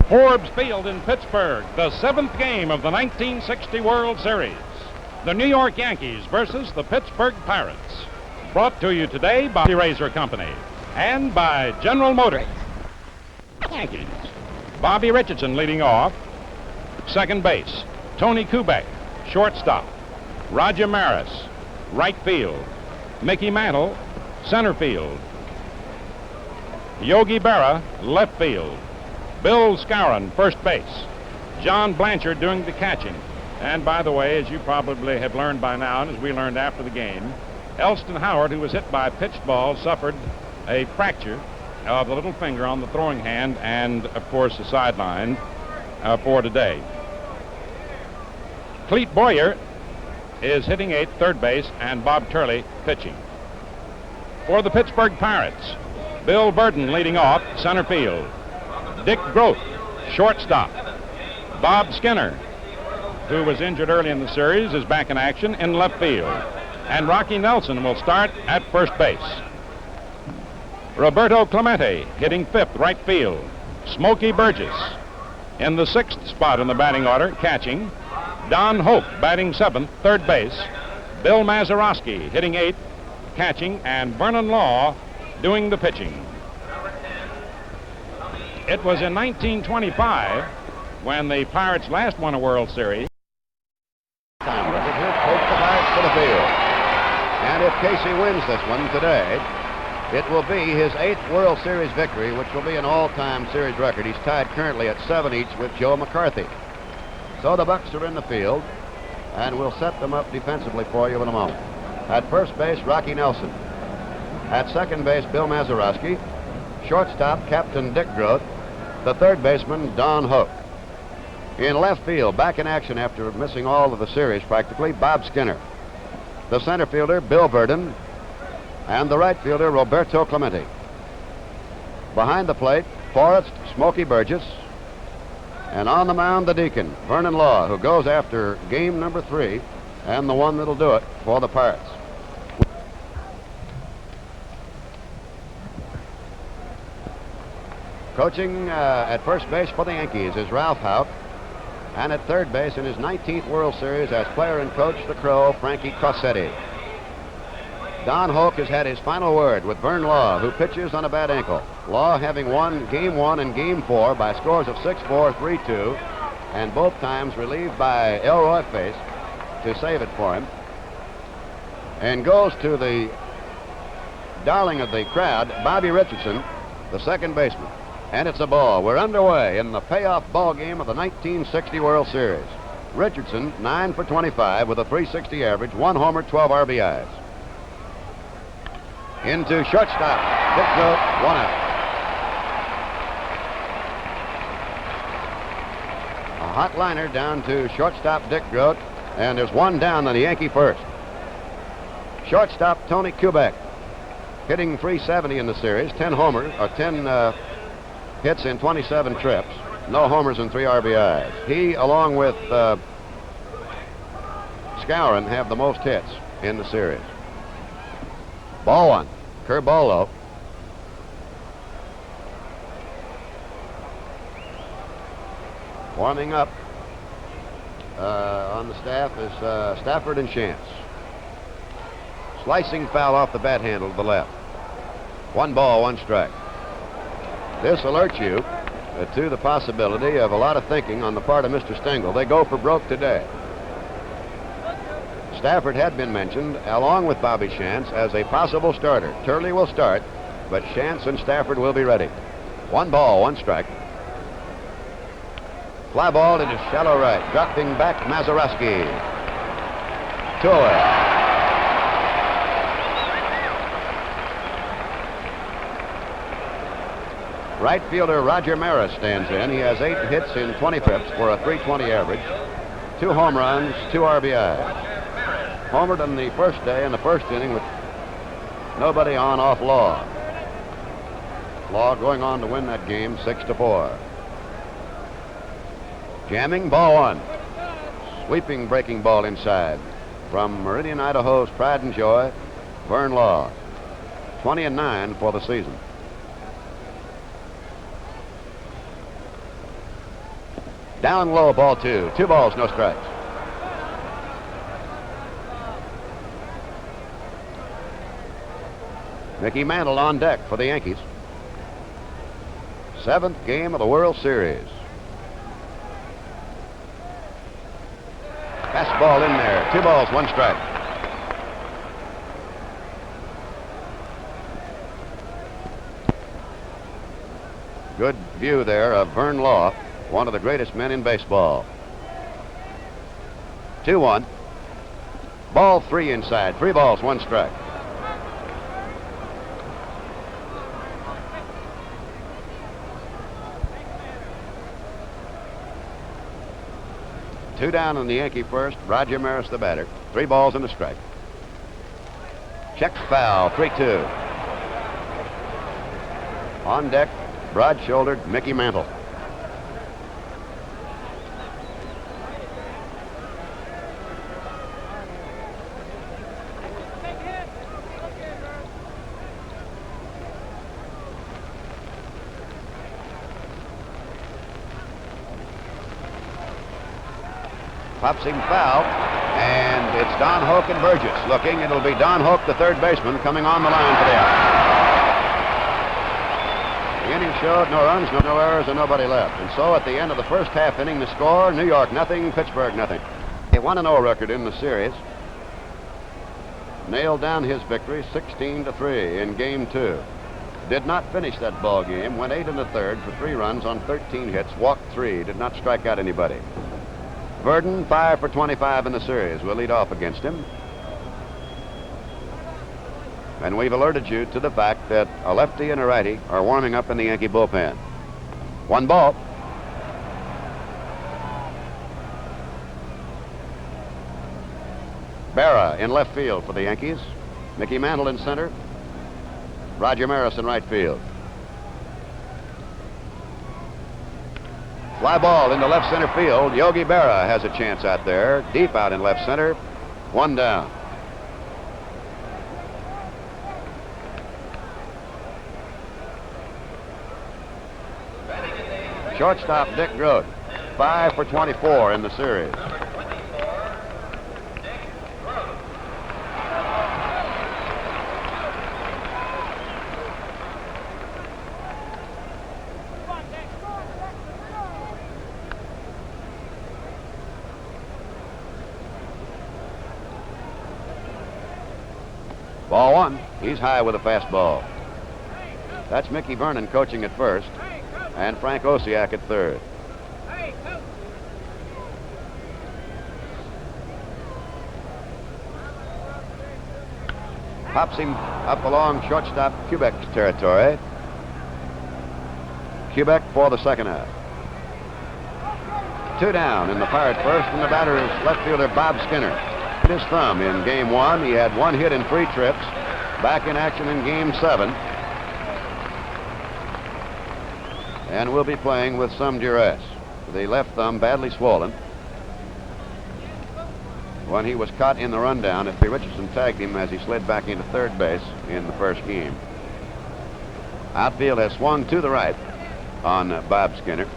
Forbes Field in Pittsburgh, the 7th game of the 1960 World Series. The New York Yankees versus the Pittsburgh Pirates. Brought to you today by the Razor Company and by General Motors. Yankees. Bobby Richardson leading off. Second base, Tony Kubek. Shortstop, Roger Maris. Right field, Mickey Mantle. Center field, Yogi Berra. Left field, Bill Skowron, first base. John Blanchard doing the catching. And by the way, as you probably have learned by now, and as we learned after the game, Elston Howard, who was hit by a pitched ball, suffered a fracture of the little finger on the throwing hand and, of course, the sideline for today. Clete Boyer is hitting eighth, third base, and Bob Turley pitching. For the Pittsburgh Pirates, Bill Burden leading off, center field. Dick Groth, shortstop. Bob Skinner, who was injured early in the series, is back in action in left field. And Rocky Nelson will start at first base. Roberto Clemente hitting fifth, right field. Smokey Burgess in the sixth spot in the batting order, catching. Don Hoke batting seventh, third base. Bill Mazeroski hitting eighth, catching, and Vernon Law doing the pitching. It was in 1925 when the Pirates last won a World Series. Time record here, takes the Pirates to the field. And if Casey wins this one today, it will be his 8th World Series victory, which will be an all-time series record. He's tied currently at 7 each with Joe McCarthy. So the Bucks are in the field, and we'll set them up defensively for you in a moment. At first base, Rocky Nelson. At second base, Bill Mazeroski. Shortstop, Captain Dick Groth. The third baseman, Don Hoke. In left field, back in action after missing all of the series practically, Bob Skinner. The center fielder, Bill Burden. And the right fielder, Roberto Clemente. Behind the plate, Forrest Smokey Burgess. And on the mound, the Deacon, Vernon Law, who goes after game number 3 and the one that'll do it for the Pirates. Coaching at first base for the Yankees is Ralph Houck. And at third base in his 19th World Series as player and coach, the Crow, Frankie Cossetti. Don Hoke has had his final word with Vern Law, who pitches on a bad ankle. Law having won Game 1 and Game 4 by scores of 6-4, 3-2, and both times relieved by Elroy Face to save it for him. And goes to the darling of the crowd, Bobby Richardson, the second baseman. And it's a ball. We're underway in the payoff ball game of the 1960 World Series. Richardson, 9 for 25 with a .360 average, 1 homer, 12 RBIs. Into shortstop, Dick Groth, 1 out. A hot liner down to shortstop Dick Groth, and there's one down on the Yankee first. Shortstop Tony Kubek, hitting .370 in the series, 10 homers, or 10 hits in 27 trips, no homers and 3 RBIs. He, along with Skowron, have the most hits in the series. Ball one. Curveball low. Warming up on the staff is Stafford and Chance. Slicing foul off the bat handle to the left. 1 ball, 1 strike. This alerts you to the possibility of a lot of thinking on the part of Mr. Stengel. They go for broke today. Stafford had been mentioned, along with Bobby Chance, as a possible starter. Turley will start, but Chance and Stafford will be ready. 1 ball, 1 strike. Fly ball into shallow right, dropping back Mazeroski. 2 away. Right fielder Roger Maris stands in. He has 8 hits in 20 trips for a .320 average, 2 home runs, 2 RBIs. Homered on the first day in the first inning with nobody on off Law. Law going on to win that game 6-4. Jamming, ball 1. Sweeping breaking ball inside from Meridian, Idaho's pride and joy, Vern Law. 20-9 for the season. Down low, ball two. 2 balls, no strikes. Mickey Mantle on deck for the Yankees. 7th game of the World Series. Fastball in there. 2 balls, 1 strike. Good view there of Vern Law, one of the greatest men in baseball. 2-1. Ball 3 inside. 3 balls, 1 strike. Two down on the Yankee first. Roger Maris the batter. 3 balls and a strike. Check foul. 3-2. On deck, broad-shouldered Mickey Mantle. Pops him foul, and it's Don Hoke and Burgess looking. It'll be Don Hoke, the third baseman, coming on the line for the out. The inning showed no runs, no errors, and nobody left. And so at the end of the first half inning, the score, New York nothing, Pittsburgh nothing. A 1-0 record in the series. Nailed down his victory 16-3 in game 2. Did not finish that ball game. Went 8 1/3 for 3 runs on 13 hits. Walked 3. Did not strike out anybody. Verdon 5 for 25 in the series. We'll lead off against him. And we've alerted you to the fact that a lefty and a righty are warming up in the Yankee bullpen. 1 ball. Berra in left field for the Yankees. Mickey Mantle in center. Roger Maris in right field. Fly ball into left center field. Yogi Berra has a chance out there. Deep out in left center. 1 down. Shortstop Dick Grote, 5 for 24 in the series. Ball 1. He's high with a fastball. That's Mickey Vernon coaching at first, and Frank Osiak at third. Pops him up along shortstop Kubek's territory. Kubek for the second out. 2 down in the Pirate first, and the batter is left fielder Bob Skinner. His thumb in game 1. He had 1 hit in 3 trips. Back in action in game 7. And will be playing with some duress. The left thumb badly swollen. When he was caught in the rundown, F.P. Richardson tagged him as he slid back into third base in the first game. Outfield has swung to the right on Bob Skinner.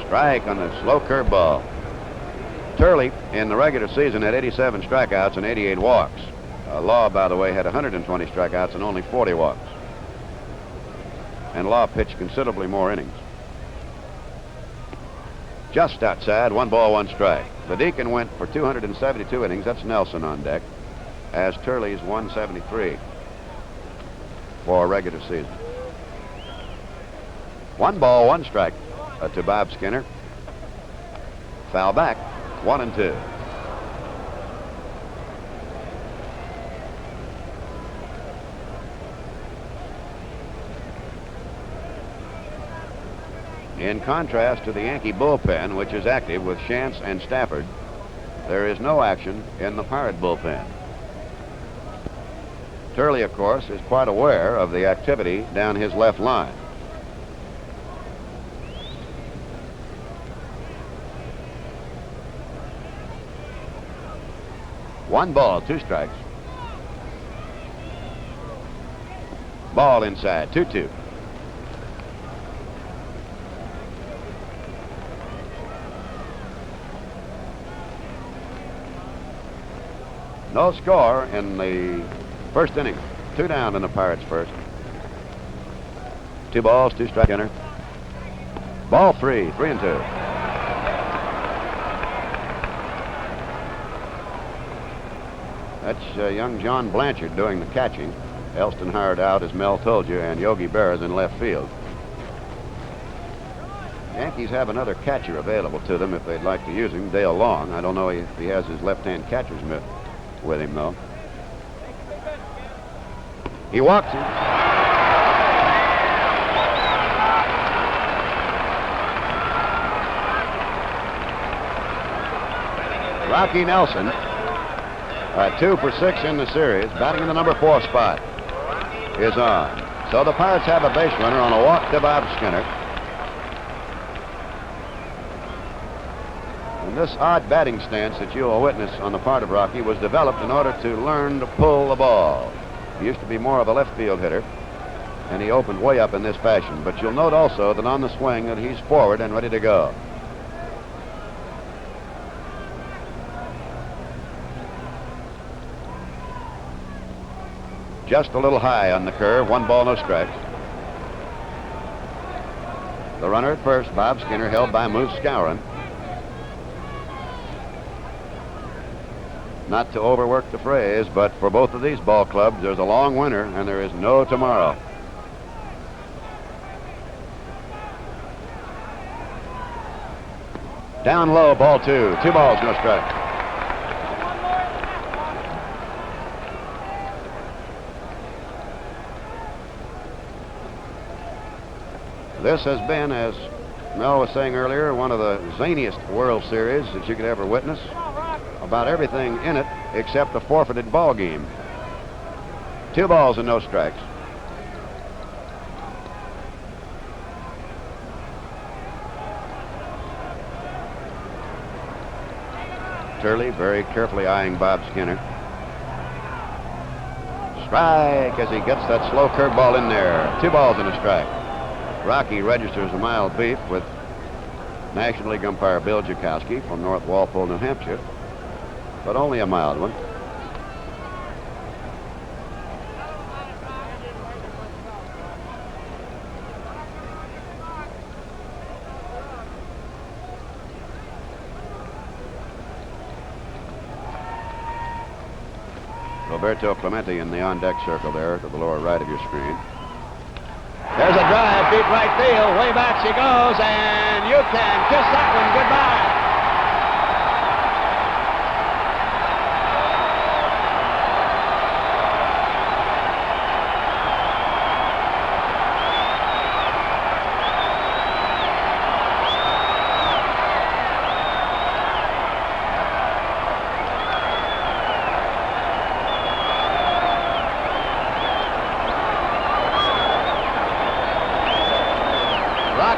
Strike on the slow curveball. Turley in the regular season had 87 strikeouts and 88 walks. Law, by the way, had 120 strikeouts and only 40 walks. And Law pitched considerably more innings. Just outside, 1 ball, 1 strike. The Deacon went for 272 innings. That's Nelson on deck, as Turley's 173 for a regular season. 1 ball, 1 strike to Bob Skinner. Foul back, 1-2. In contrast to the Yankee bullpen, which is active with Shantz and Stafford, there is no action in the Pirate bullpen. Turley, of course, is quite aware of the activity down his left line. One ball, 2 strikes. Ball inside, 2-2. No score in the first inning. 2 down in the Pirates' first. 2 balls, 2 strike inner. Ball 3, 3-2. That's young John Blanchard doing the catching. Elston hired out, as Mel told you, and Yogi Berra is in left field. Yankees have another catcher available to them if they'd like to use him, Dale Long. I don't know if he has his left-hand catcher's mitt with him, though. He walks him. Rocky Nelson, 2 for 6 in the series, batting in the number 4 spot, is on. So the Pirates have a base runner on a walk to Bob Skinner. And this odd batting stance that you will witness on the part of Rocky was developed in order to learn to pull the ball. He used to be more of a left field hitter, and he opened way up in this fashion. But you'll note also that on the swing that he's forward and ready to go. Just a little high on the curve. 1 ball, no strikes. The runner at first, Bob Skinner, held by Moose Skowron. Not to overwork the phrase, but for both of these ball clubs, there's a long winter and there is no tomorrow. Down low, ball 2. 2 balls, no strike. This has been, as Mel was saying earlier, one of the zaniest World Series that you could ever witness. About everything in it except a forfeited ball game. 2 balls and no strikes. Turley very carefully eyeing Bob Skinner. Strike as he gets that slow curveball in there. 2 balls and a strike. Rocky registers a mild beef with National League umpire Bill Jakowski from North Walpole, New Hampshire, but only a mild one. Roberto Clemente in the on-deck circle there to the lower right of your screen. There's a drive, deep right field. Way back she goes, and you can kiss that one goodbye.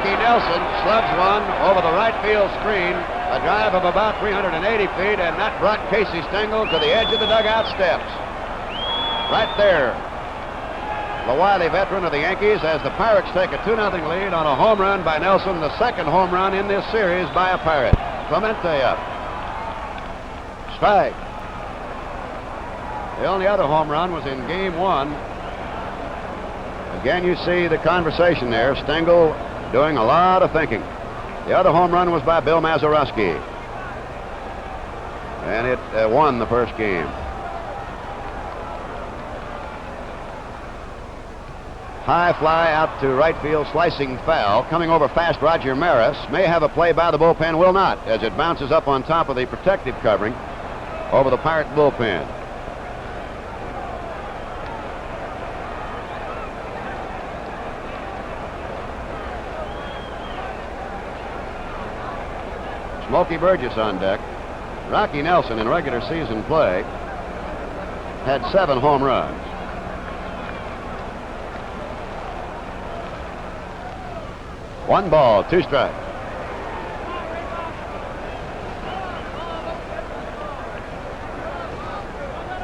Nelson slugs one over the right field screen, a drive of about 380 feet, and that brought Casey Stengel to the edge of the dugout steps. Right there, the wily veteran of the Yankees, as the Pirates take a 2-0 lead on a home run by Nelson, the second home run in this series by a Pirate. Clemente up. Strike. The only other home run was in Game 1. Again, you see the conversation there. Stengel doing a lot of thinking. The other home run was by Bill Mazeroski, and it won the first game. High fly out to right field, slicing foul. Coming over fast, Roger Maris may have a play by the bullpen, will not, as it bounces up on top of the protective covering over the Pirate bullpen. Smokey Burgess on deck. Rocky Nelson in regular season play had 7 home runs. One ball, 2 strikes.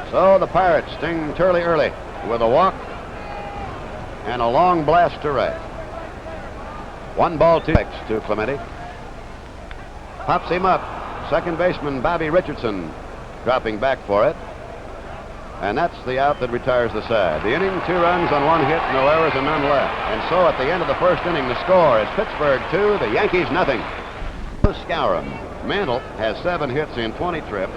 So the Pirates sting Turley early with a walk and a long blast to right. 1 ball, 2 strikes to Clemente. Pops him up. Second baseman Bobby Richardson dropping back for it. And that's the out that retires the side. The inning, 2 runs on 1 hit, no errors and none left. And so at the end of the first inning, the score is Pittsburgh 2, the Yankees nothing. Skowron. Mantle has 7 hits in 20 trips,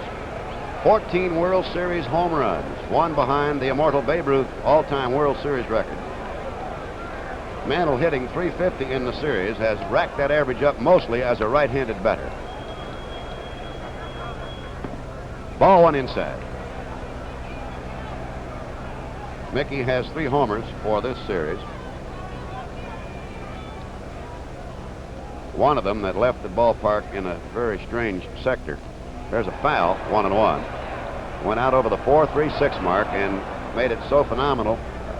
14 World Series home runs, one behind the immortal Babe Ruth all-time World Series record. Mantle, hitting .350 in the series, has racked that average up mostly as a right-handed batter. Ball 1 inside. Mickey has 3 homers for this series. One of them that left the ballpark in a very strange sector. There's a foul, 1-1. Went out over the 4.36 mark and made it so phenomenal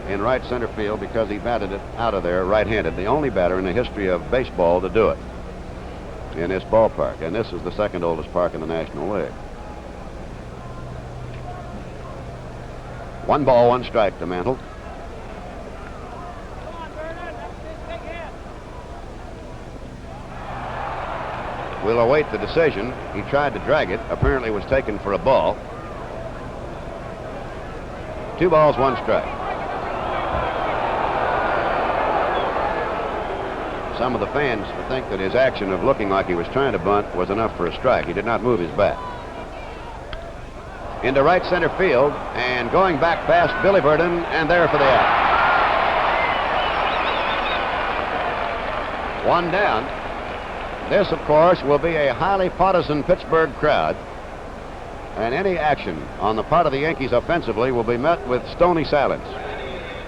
in right center field because he batted it out of there right-handed. The only batter in the history of baseball to do it in this ballpark. And this is the second oldest park in the National League. 1 ball, 1 strike to Mantle. We'll await the decision. He tried to drag it. Apparently was taken for a ball. 2 balls, 1 strike. Some of the fans think that his action of looking like he was trying to bunt was enough for a strike. He did not move his bat. Into right center field, and going back past Billy Burden, and there for the out. 1 down. This, of course, will be a highly partisan Pittsburgh crowd, and any action on the part of the Yankees offensively will be met with stony silence.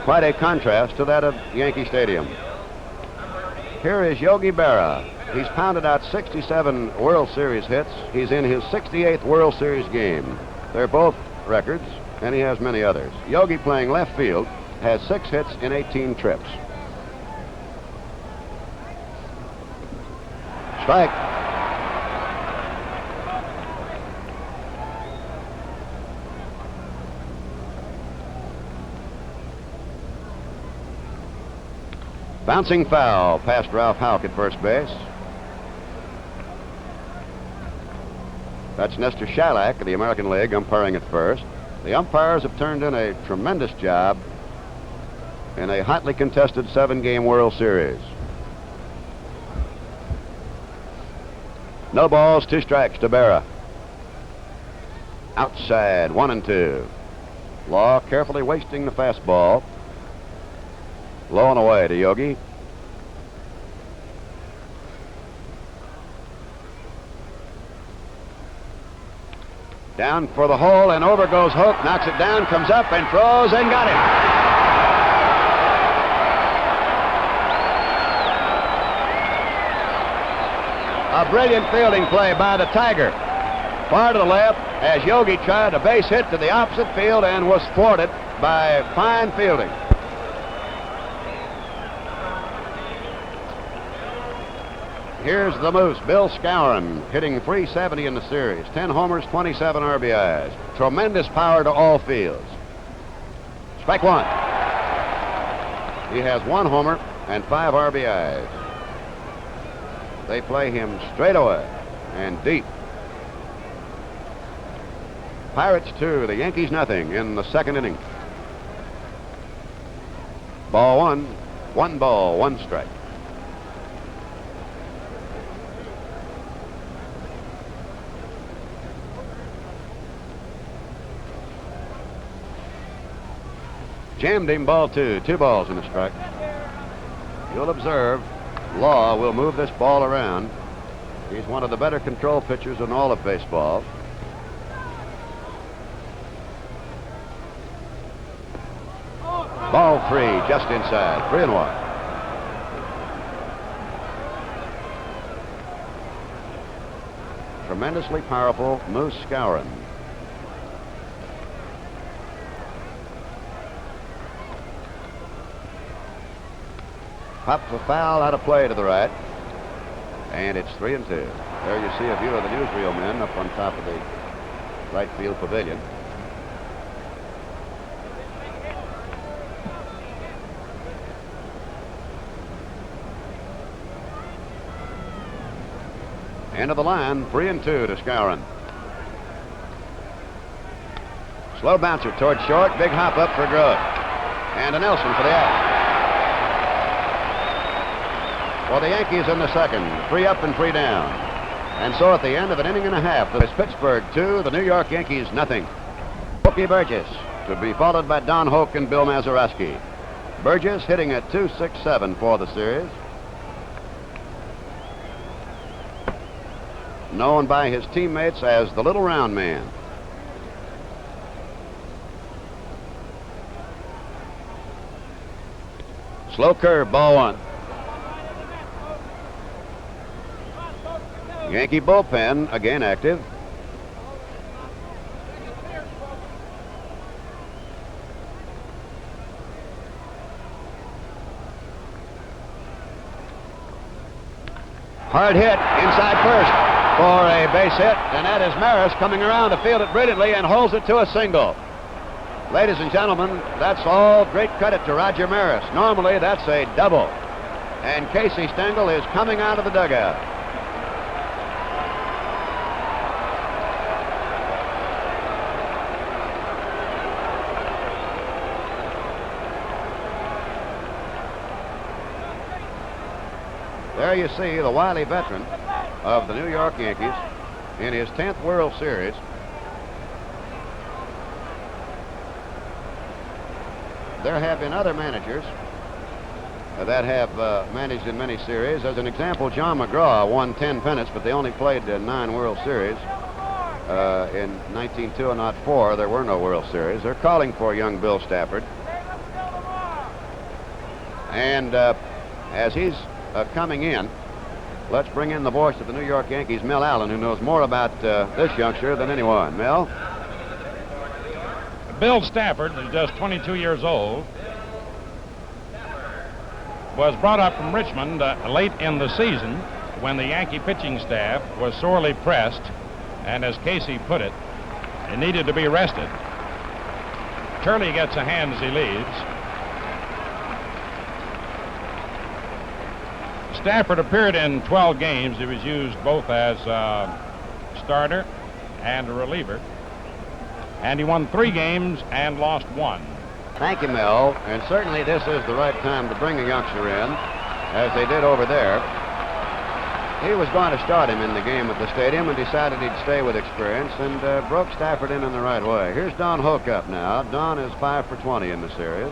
Quite a contrast to that of Yankee Stadium. Here is Yogi Berra. He's pounded out 67 World Series hits. He's in his 68th World Series game. They're both records, and he has many others. Yogi, playing left field, has 6 hits in 18 trips. Strike. Bouncing foul past Ralph Houck at first base. That's Nestor Shalak of the American League umpiring at first. The umpires have turned in a tremendous job in a hotly contested 7-game World Series. No balls, 2 strikes to Berra. Outside, 1-2. Law carefully wasting the fastball. Low and away to Yogi. Down for the hole, and over goes Hook. Knocks it down, comes up, and throws, and got it. A brilliant fielding play by the Tiger. Far to the left as Yogi tried a base hit to the opposite field and was thwarted by fine fielding. Here's the Moose, Bill Skowron, hitting .370 in the series. 10 homers, 27 RBIs. Tremendous power to all fields. Strike 1. He has 1 homer and 5 RBIs. They play him straight away and deep. Pirates 2, the Yankees nothing in the 2nd inning. Ball 1, 1 ball, 1 strike. Jammed him, ball 2, 2 balls and a strike. You'll observe Law will move this ball around. He's one of the better control pitchers in all of baseball. Ball 3, just inside, 3-1. Tremendously powerful Moose Skowron. Pops a foul out of play to the right. And it's 3-2. There you see a view of the newsreel men up on top of the right field pavilion. End of the line, 3-2 to Skowron. Slow bouncer toward short. Big hop up for Gross. And a Nelson for the out. For the Yankees in the second. 3 up and 3 down. And so at the end of an inning and a half, it's Pittsburgh 2, the New York Yankees nothing. Smokey Burgess to be followed by Don Hoke and Bill Mazeroski. Burgess hitting at .267 for the series. Known by his teammates as the Little Round Man. Slow curve, ball 1. Yankee bullpen again active. Hard hit inside first for a base hit, and that is Maris coming around to field it brilliantly and holds it to a single. Ladies and gentlemen, that's all great credit to Roger Maris. Normally, that's a double. And Casey Stengel is coming out of the dugout. There you see the wily veteran of the New York Yankees in his 10th World Series. There have been other managers that have managed in many series. As an example, John McGraw won 10 pennants, but they only played 9 World Series. In 1902 and 04, there were no World Series. They're calling for young Bill Stafford. And as he's coming in, let's bring in the voice of the New York Yankees, Mel Allen, who knows more about this youngster than anyone. Mel? Bill Stafford is just 22 years old. Was brought up from Richmond late in the season when the Yankee pitching staff was sorely pressed, and as Casey put it, it needed to be rested. Turley gets a hand as he leaves. Stafford appeared in 12 games. He was used both as a starter and a reliever. And he won 3 games and lost 1. Thank you, Mel. And certainly this is the right time to bring a youngster in, as they did over there. He was going to start him in the game at the stadium and decided he'd stay with experience and broke Stafford in the right way. Here's Don Hoke up now. Don is 5 for 20 in the series.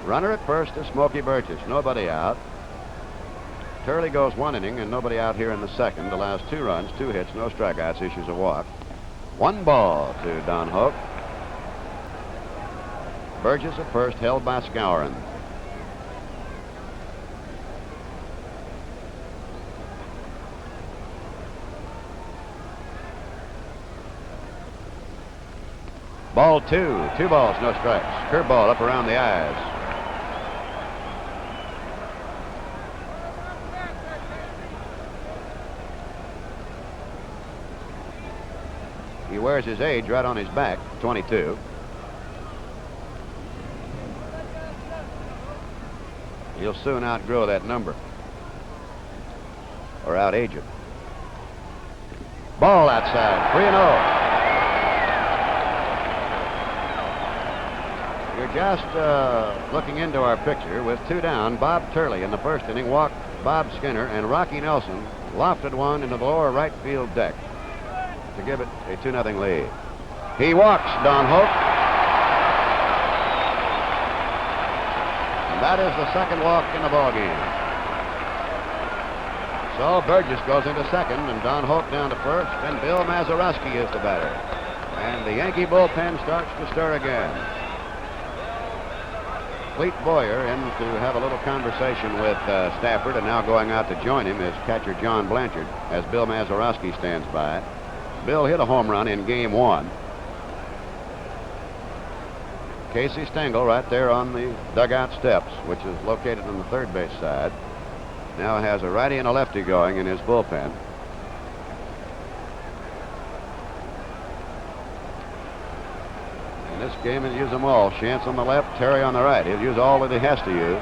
Runner at first is Smokey Burgess. Nobody out. Turley goes 1 inning and nobody out here in the second. Allows 2 runs, 2 hits, no strikeouts, issues a walk. 1 ball to Don Hoke. Burgess at first, held by Skowron. Ball 2. 2 balls, no strikes. Curveball up around the eyes. He wears his age right on his back, 22. He'll soon outgrow that number. Or out-age it. Ball outside, 3-0. You're just looking into our picture. With 2 down, Bob Turley in the first inning walked Bob Skinner, and Rocky Nelson lofted one into the lower right field deck to give it a 2-0 lead. He walks Don Hoke. And that is the second walk in the ballgame. So Burgess goes into second, and Don Hoke down to first, and Bill Mazeroski is the batter. And the Yankee bullpen starts to stir again. Clete Boyer in to have a little conversation with Stafford, and now going out to join him is catcher John Blanchard, as Bill Mazeroski stands by. Bill hit a home run in game 1. Casey Stengel right there on the dugout steps, which is located on the third base side, now has a righty and a lefty going in his bullpen. In this game, he'll use them all. Shantz on the left, Terry on the right. He'll use all that he has to use.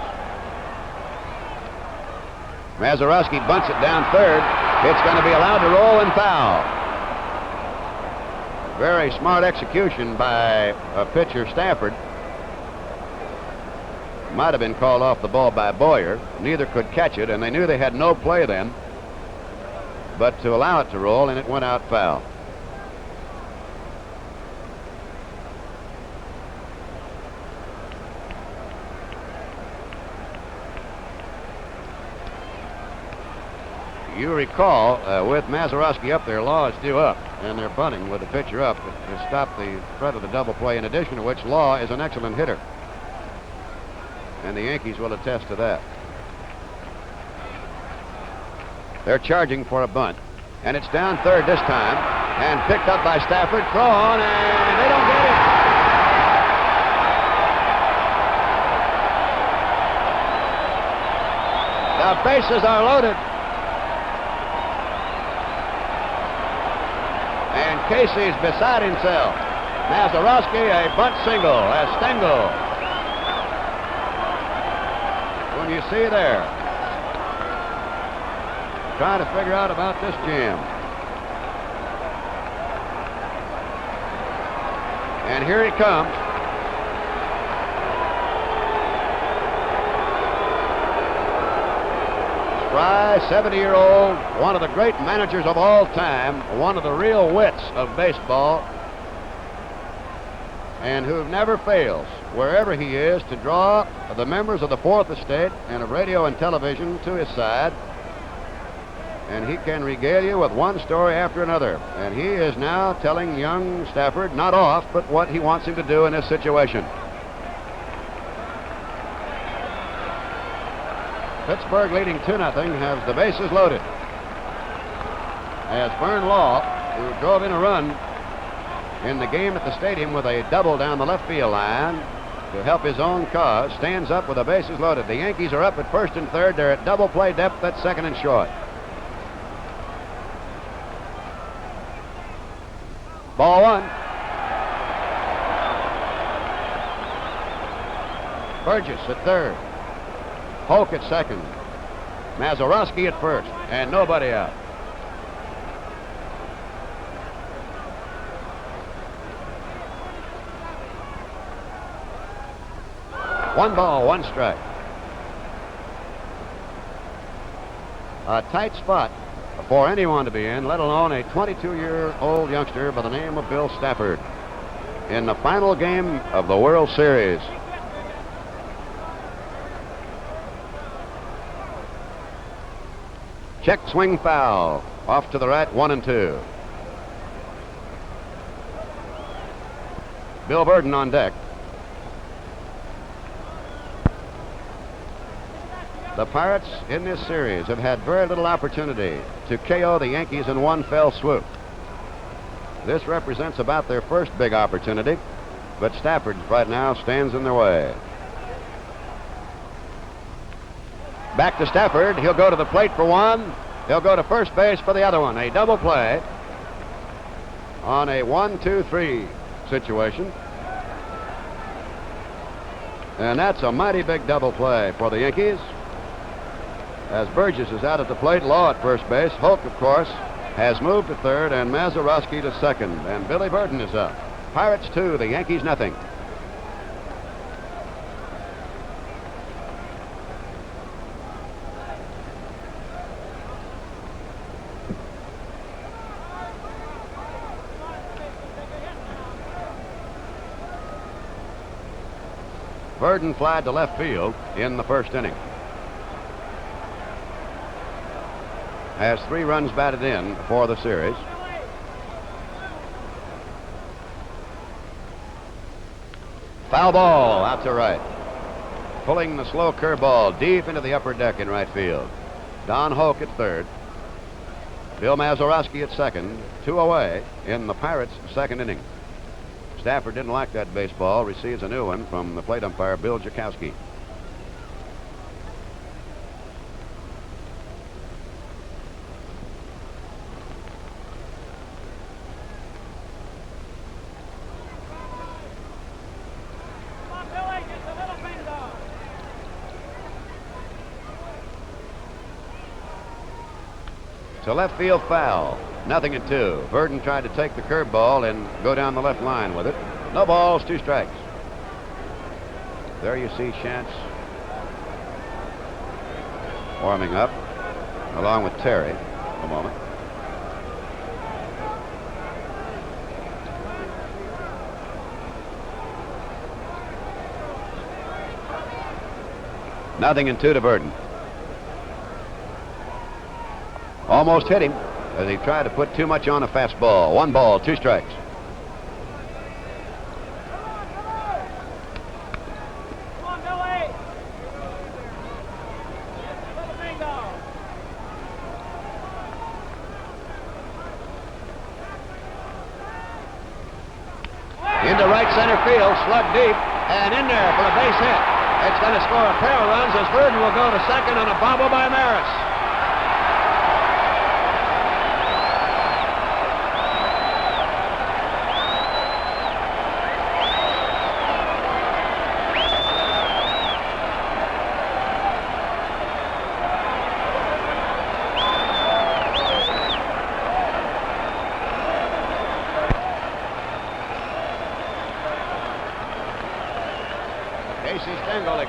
Mazeroski bunts it down third. It's going to be allowed to roll and foul. Very smart execution by pitcher Stafford. Might have been called off the ball by Boyer. Neither could catch it, and they knew they had no play then but to allow it to roll, and it went out foul. You recall, with Mazeroski up there, Law is due up, and they're bunting with the pitcher up to stop the threat of the double play, in addition to which Law is an excellent hitter. And the Yankees will attest to that. They're charging for a bunt, and it's down third this time, and picked up by Stafford, thrown, and they don't get it. The bases are loaded. And Casey's beside himself. Mazeroski, a bunt single as Stengel. When you see there, trying to figure out about this jam. And here he comes. Spry, 70-year-old, one of the great managers of all time, one of the real wits of baseball, and who never fails, wherever he is, to draw the members of the Fourth Estate and of radio and television to his side. And he can regale you with one story after another. And he is now telling young Stafford, not off, but what he wants him to do in this situation. Pittsburgh leading 2-0, has the bases loaded. As Vern Law, who drove in a run in the game at the stadium with a double down the left field line to help his own cause, stands up with the bases loaded. The Yankees are up at first and third. They're at double play depth at second and short. Ball one. Burgess at third. Polk at second. Mazeroski at first. And nobody out. One ball, one strike. A tight spot for anyone to be in, let alone a 22-year-old youngster by the name of Bill Stafford in the final game of the World Series. Check swing foul. Off to the right, 1-2. Bill Burden on deck. The Pirates in this series have had very little opportunity to KO the Yankees in one fell swoop. This represents about their first big opportunity, but Stafford right now stands in their way. Back to Stafford. He'll go to the plate for one. He'll go to first base for the other one. A double play on a 1-2-3 situation. And that's a mighty big double play for the Yankees. As Burgess is out at the plate, Law at first base. Holt, of course, has moved to third, and Mazeroski to second. And Billy Burden is up. Pirates 2, the Yankees nothing. Burden flied to left field in the first inning. Has 3 runs batted in for the series. Foul ball out to right. Pulling the slow curveball deep into the upper deck in right field. Don Hoke at third. Bill Mazeroski at second. 2 away in the Pirates' second inning. Stafford didn't like that baseball. Receives a new one from the plate umpire, Bill Jakowski. It's a left field foul. 0-2. Verdon tried to take the curveball and go down the left line with it. No balls, 2 strikes. There you see Shantz warming up along with Terry. A moment. Nothing and 2 to Verdon. Almost hit him as he tried to put too much on a fastball. 1 ball, 2 strikes. Into right center field, slug deep, and in there for a base hit. It's going to score a pair of runs as Verdon will go to second on a bobble by Maris.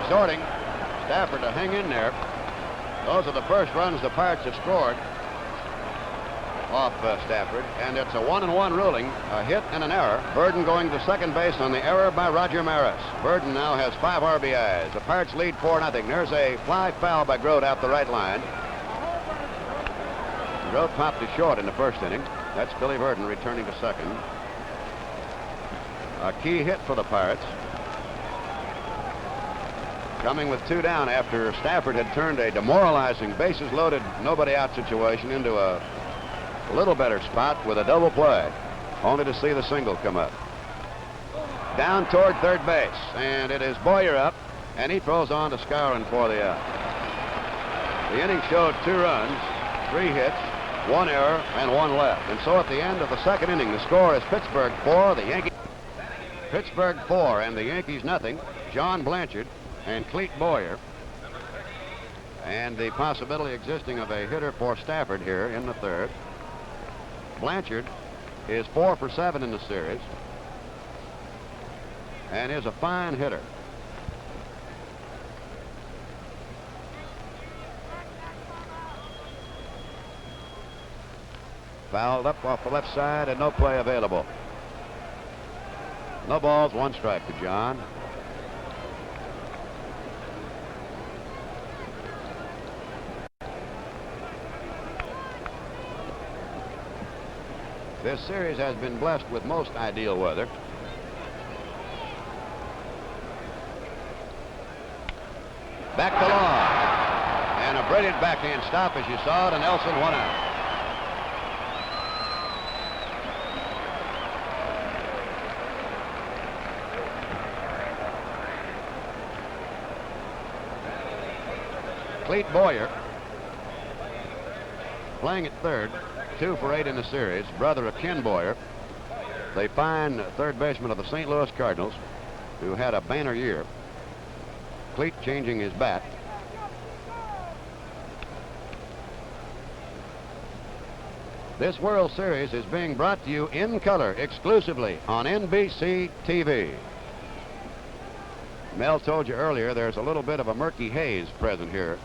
Exhorting Stafford to hang in there. Those are the first runs the Pirates have scored off Stafford, and it's a 1-1 ruling, a hit and an error. Verdon going to second base on the error by Roger Maris. Verdon now has 5 RBIs. The Pirates lead 4-0. There's a fly foul by Grote out the right line. Grote popped to short in the first inning. That's Billy Verdon returning to second. A key hit for the Pirates. Coming with 2 down after Stafford had turned a demoralizing bases loaded, nobody out situation into a little better spot with a double play, only to see the single come up. Down toward third base, and it is Boyer up, and he throws on to Skowron for the out. The inning showed 2 runs, 3 hits, 1 error, and 1 left. And so at the end of the second inning, the score is Pittsburgh 4, the Yankees. Pittsburgh 4 and the Yankees nothing. John Blanchard and Clete Boyer, and the possibility existing of a hitter for Stafford here in the third. Blanchard is 4 for 7 in the series and is a fine hitter. Fouled up off the left side and no play available. No balls, 1 strike to John. This series has been blessed with most ideal weather. Back to Law. And a brilliant backhand stop, as you saw, to Nelson, 1 out. Clete Boyer playing at third. 2 for 8 in the series. Brother of Ken Boyer, the fine third baseman of the St. Louis Cardinals, who had a banner year. Clete changing his bat. This World Series is being brought to you in color exclusively on NBC TV. Mel told you earlier there's a little bit of a murky haze present here.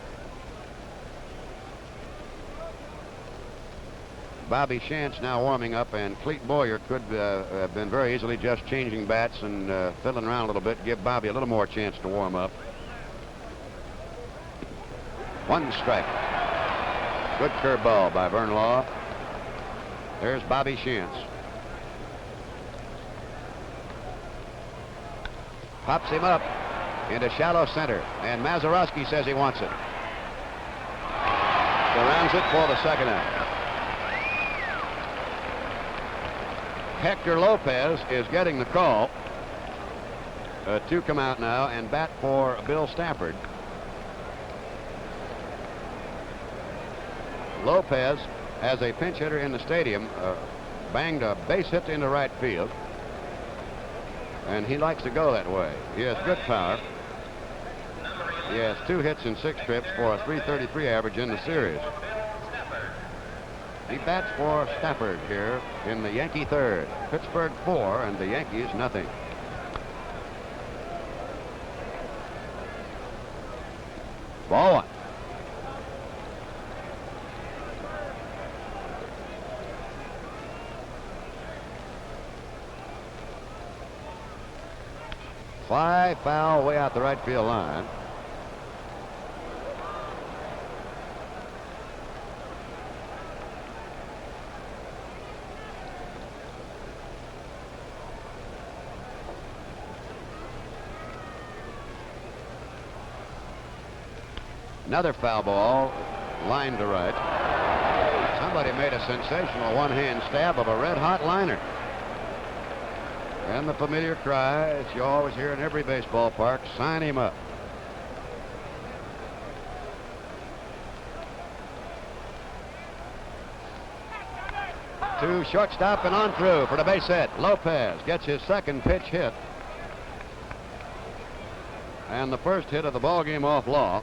Bobby Shantz now warming up, and Clete Boyer could have been very easily just changing bats and fiddling around a little bit, give Bobby a little more chance to warm up. 1 strike. Good curveball by Vern Law. There's Bobby Shantz. Pops him up into shallow center, and Mazeroski says he wants it. Surrounds it for the second out. Hector Lopez is getting the call. 2 come out now and bat for Bill Stafford. Lopez, as a pinch hitter in the stadium, banged a base hit into right field, and he likes to go that way. He has good power. He has 2 hits and 6 trips for a .333 average in the series. He bats for Stafford here in the Yankee third. Pittsburgh 4 and the Yankees nothing. Ball 1. Fly foul way out the right field line. Another foul ball, line to right. Somebody made a sensational one-hand stab of a red-hot liner. And the familiar cry, as you always hear in every baseball park, sign him up. To shortstop and on through for the base hit. Lopez gets his second pitch hit. And the first hit of the ball game off Law.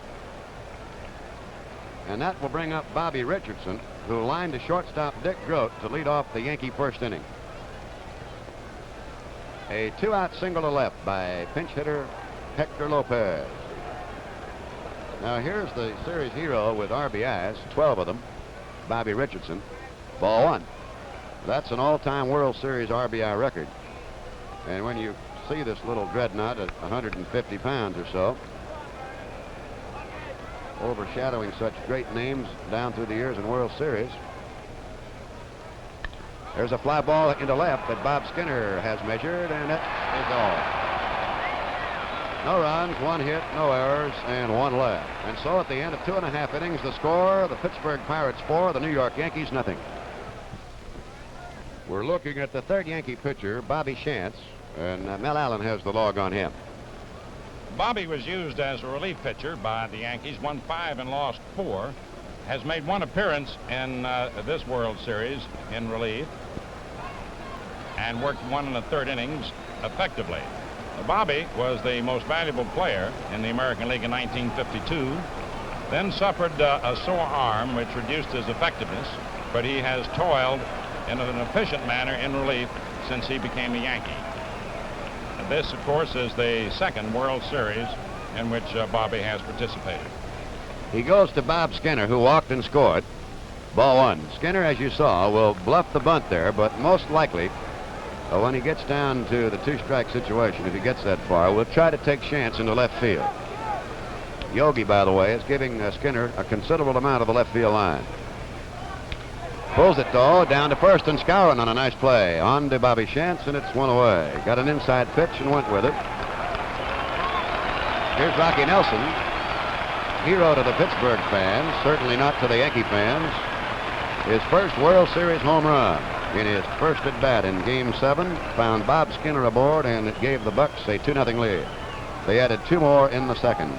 And that will bring up Bobby Richardson, who lined to shortstop Dick Groat to lead off the Yankee first inning. A 2-out single to left by pinch hitter Hector Lopez. Now here's the series hero with RBIs, 12 of them, Bobby Richardson. Ball 1. That's an all-time World Series RBI record. And when you see this little dreadnought at 150 pounds or so, overshadowing such great names down through the years in World Series. There's a fly ball into left that Bob Skinner has measured, and it is all. No runs, 1 hit, no errors, and 1 left. And so at the end of 2.5 innings, the score, the Pittsburgh Pirates 4, the New York Yankees nothing. We're looking at the third Yankee pitcher, Bobby Shantz, and Mel Allen has the log on him. Bobby was used as a relief pitcher by the Yankees, won 5 and lost 4, has made 1 appearance in this World Series in relief, and worked 1 1/3 innings effectively. Bobby was the most valuable player in the American League in 1952, then suffered a sore arm which reduced his effectiveness, but he has toiled in an efficient manner in relief since he became a Yankee. This, of course, is the second World Series in which Bobby has participated. He goes to Bob Skinner, who walked and scored. Ball 1. Skinner, as you saw, will bluff the bunt there, but most likely, when he gets down to the 2-strike situation, if he gets that far, will try to take chance into left field. Yogi, by the way, is giving Skinner a considerable amount of the left field line. Pulls it, though, down to first, and Skowron on a nice play. On to Bobby Shantz, and it's 1 away. Got an inside pitch and went with it. Here's Rocky Nelson, hero to the Pittsburgh fans, certainly not to the Yankee fans. His first World Series home run in his first at bat in Game 7 found Bob Skinner aboard, and it gave the Bucks a 2-0 lead. They added 2 more in the second.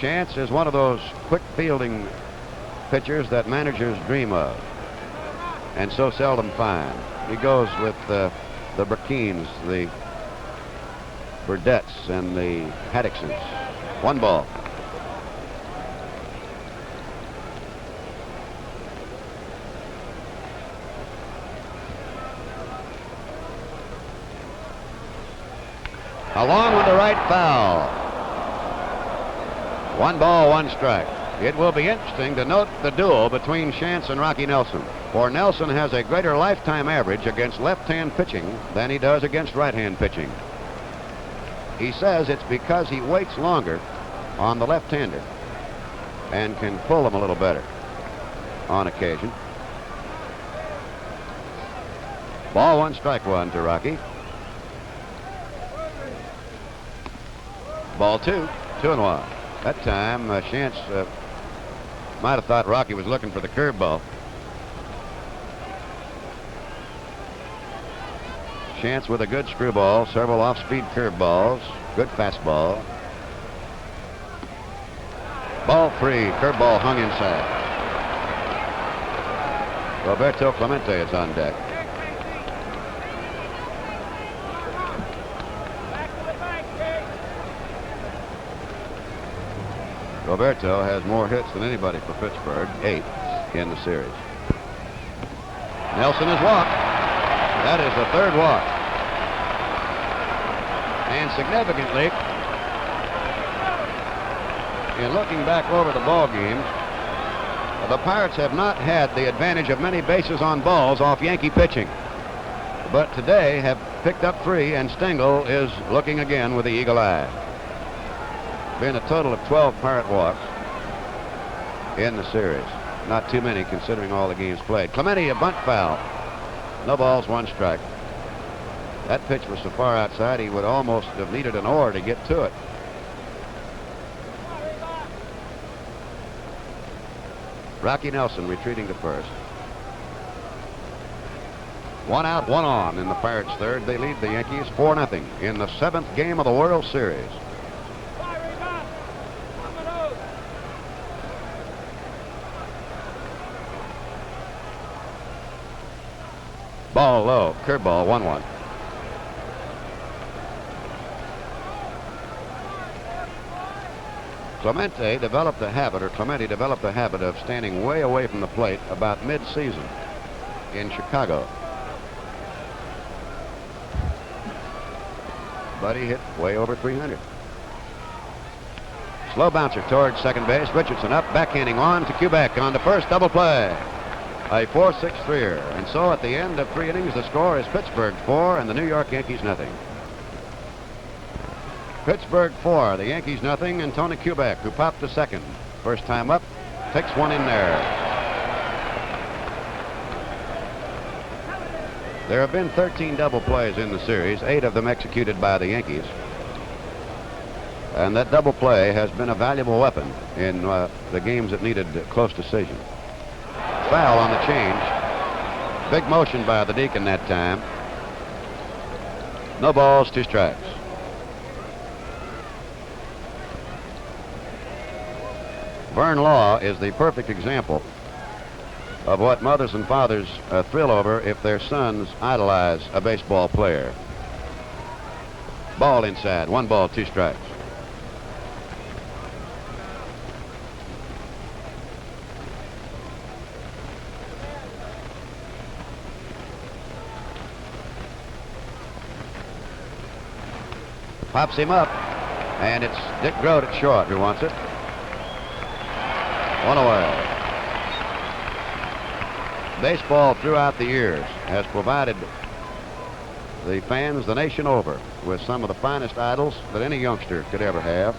Shantz is one of those quick fielding pitchers that managers dream of and so seldom find. He goes with the Burkeens, the Burdettes, and the Haddocksons. 1 ball. A long one to right, foul. 1 ball, 1 strike. It will be interesting to note the duel between Shantz and Rocky Nelson, for Nelson has a greater lifetime average against left-hand pitching than he does against right-hand pitching. He says it's because he waits longer on the left-hander and can pull them a little better on occasion. Ball 1, strike 1 to Rocky. Ball 2, 2-1. That time, Shantz might have thought Rocky was looking for the curveball. Shantz with a good screwball, several off-speed curveballs, good fastball. Ball 3, curveball hung inside. Roberto Clemente is on deck. Roberto has more hits than anybody for Pittsburgh, 8 in the series. Nelson has walked. That is the third walk. And significantly, in looking back over the ball games, the Pirates have not had the advantage of many bases on balls off Yankee pitching. But today have picked up 3, and Stengel is looking again with the eagle eye. Been a total of 12 Pirate walks in the series. Not too many considering all the games played. Clemente, a bunt foul. No balls, 1 strike. That pitch was so far outside he would almost have needed an oar to get to it. Rocky Nelson retreating to first. 1 out, 1 on in the Pirates' third. They lead the Yankees 4-0 in the 7th game of the World Series. Ball low, curveball, 1-1. Clemente developed the habit of standing way away from the plate about mid-season in Chicago. But he hit way over 300. Slow bouncer towards second base. Richardson up, backhanding on to Quebec on the first double play. A 4-6-3er. And so at the end of 3 innings, the score is Pittsburgh 4 and the New York Yankees nothing. Pittsburgh 4, the Yankees nothing, and Tony Quebec, who popped to second. First time up, takes 1 in there. There have been 13 double plays in the series, 8 of them executed by the Yankees. And that double play has been a valuable weapon in the games that needed close decision. Foul on the change. Big motion by the Deacon that time. No balls, 2 strikes. Vern Law is the perfect example of what mothers and fathers thrill over if their sons idolize a baseball player. Ball inside, 1 ball, 2 strikes. Pops him up, and it's Dick Grote at short who wants it. 1 away. Baseball throughout the years has provided the fans the nation over with some of the finest idols that any youngster could ever have.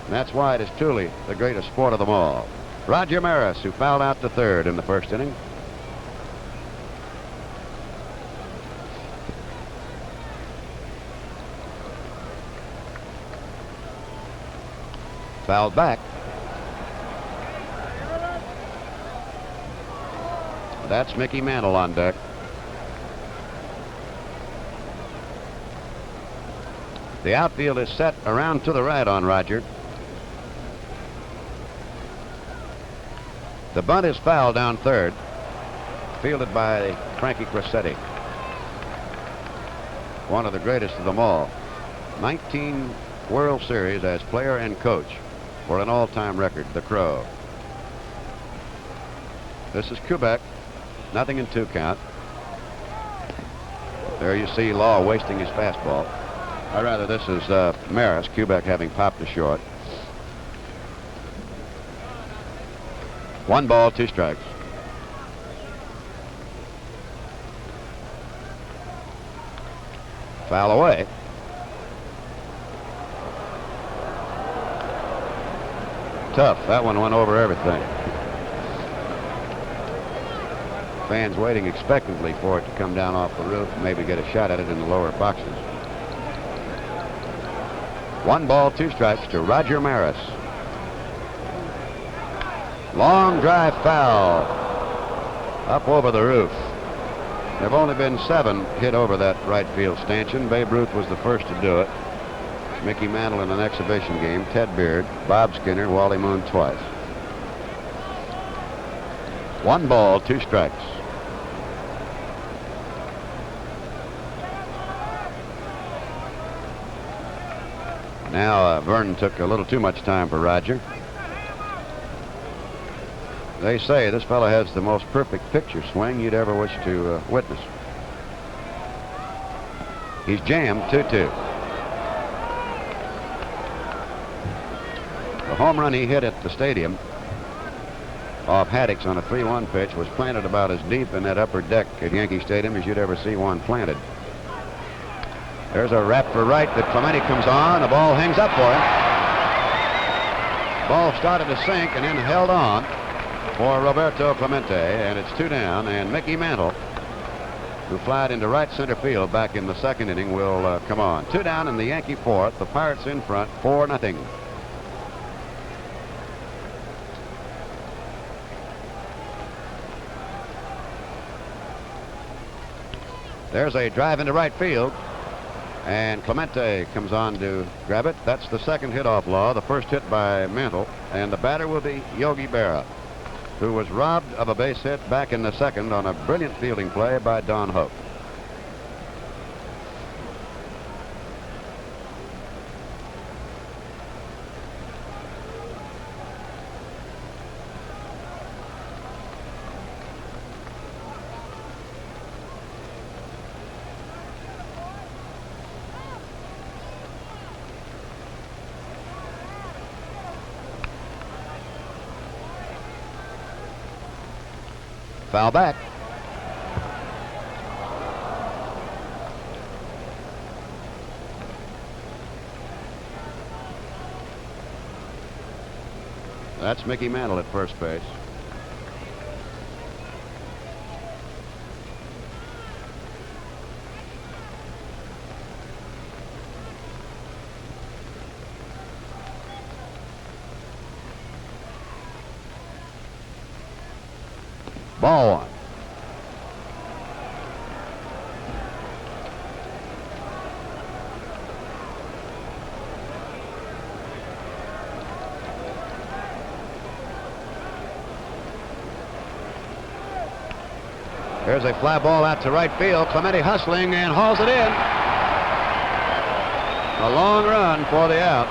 And that's why it is truly the greatest sport of them all. Roger Maris, who fouled out to third in the first inning. Fouled back. That's Mickey Mantle on deck. The outfield is set around to the right on Roger. The bunt is foul down third, fielded by Frankie Crosetti, one of the greatest of them all. 19 World Series as player and coach for an all-time record, the Crow. This is Quebec. Nothing in 2 count. There you see Law wasting his fastball. Or rather, this is Maris, Quebec having popped to short. 1 ball, 2 strikes. Foul away. Tough. That one went over everything. Fans waiting expectantly for it to come down off the roof, maybe get a shot at it in the lower boxes. 1 ball, 2 strikes to Roger Maris. Long drive foul up over the roof. There have only been 7 hit over that right field stanchion. Babe Ruth was the first to do it. Mickey Mantle in an exhibition game, Ted Beard, Bob Skinner, Wally Moon twice. 1 ball, 2 strikes. Now Vernon took a little too much time for Roger. They say this fellow has the most perfect picture swing you'd ever wish to witness. He's jammed 2-2. The home run he hit at the stadium off Haddix on a 3-1 pitch was planted about as deep in that upper deck at Yankee Stadium as you'd ever see one planted. There's a rap for right that Clemente comes on. The ball hangs up for him. Ball started to sink and then held on for Roberto Clemente, and it's 2 down, and Mickey Mantle, who flied into right center field back in the second inning, will come on. 2 down in the Yankee fourth. The Pirates in front, 4-0. There's a drive into right field, and Clemente comes on to grab it. That's the second hit off Law, the first hit by Mantle, and the batter will be Yogi Berra, who was robbed of a base hit back in the second on a brilliant fielding play by Don Hope. Foul back. That's Mickey Mantle at first base. Ball 1. There's a fly ball out to right field. Clemente hustling and hauls it in. A long run for the out.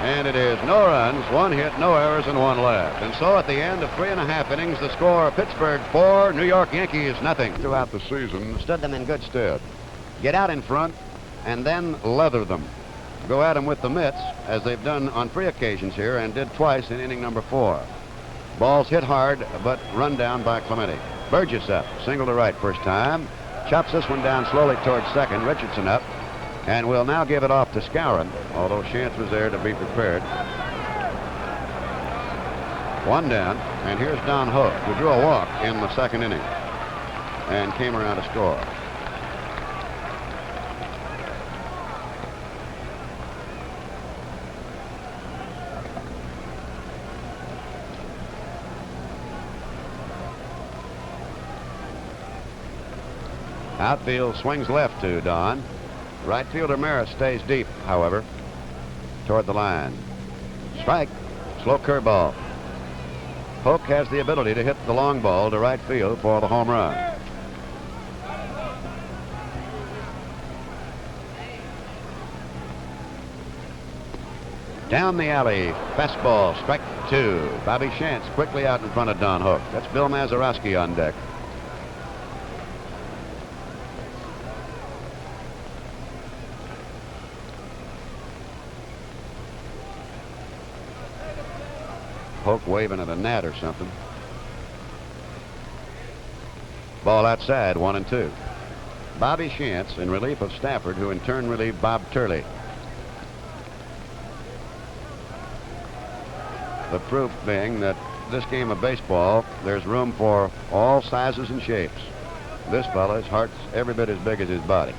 And it is no runs, 1 hit, no errors, and 1 left. And so at the end of 3.5 innings, the score: Pittsburgh 4, New York Yankees nothing. Throughout the season, stood them in good stead. Get out in front and then leather them. Go at them with the mitts, as they've done on 3 occasions here and did twice in inning number 4. Balls hit hard, but run down by Clemente. Burgess up, single to right first time. Chops this one down slowly towards second. Richardson up. And we'll now give it off to Skowron, although Chance was there to be prepared. 1 down, and here's Don Hope, who drew a walk in the second inning and came around to score. Outfield swings left to Don. Right fielder Maris stays deep, however, toward the line. Strike. Slow curveball. Polk has the ability to hit the long ball to right field for the home run. Down the alley, fastball, strike 2. Bobby Chance quickly out in front of Don Hook. That's Bill Mazeroski on deck. Polk waving at a gnat or something. Ball outside, 1-2. Bobby Chance in relief of Stafford, who in turn relieved Bob Turley. The proof being that this game of baseball, there's room for all sizes and shapes. This fella's heart's every bit as big as his body.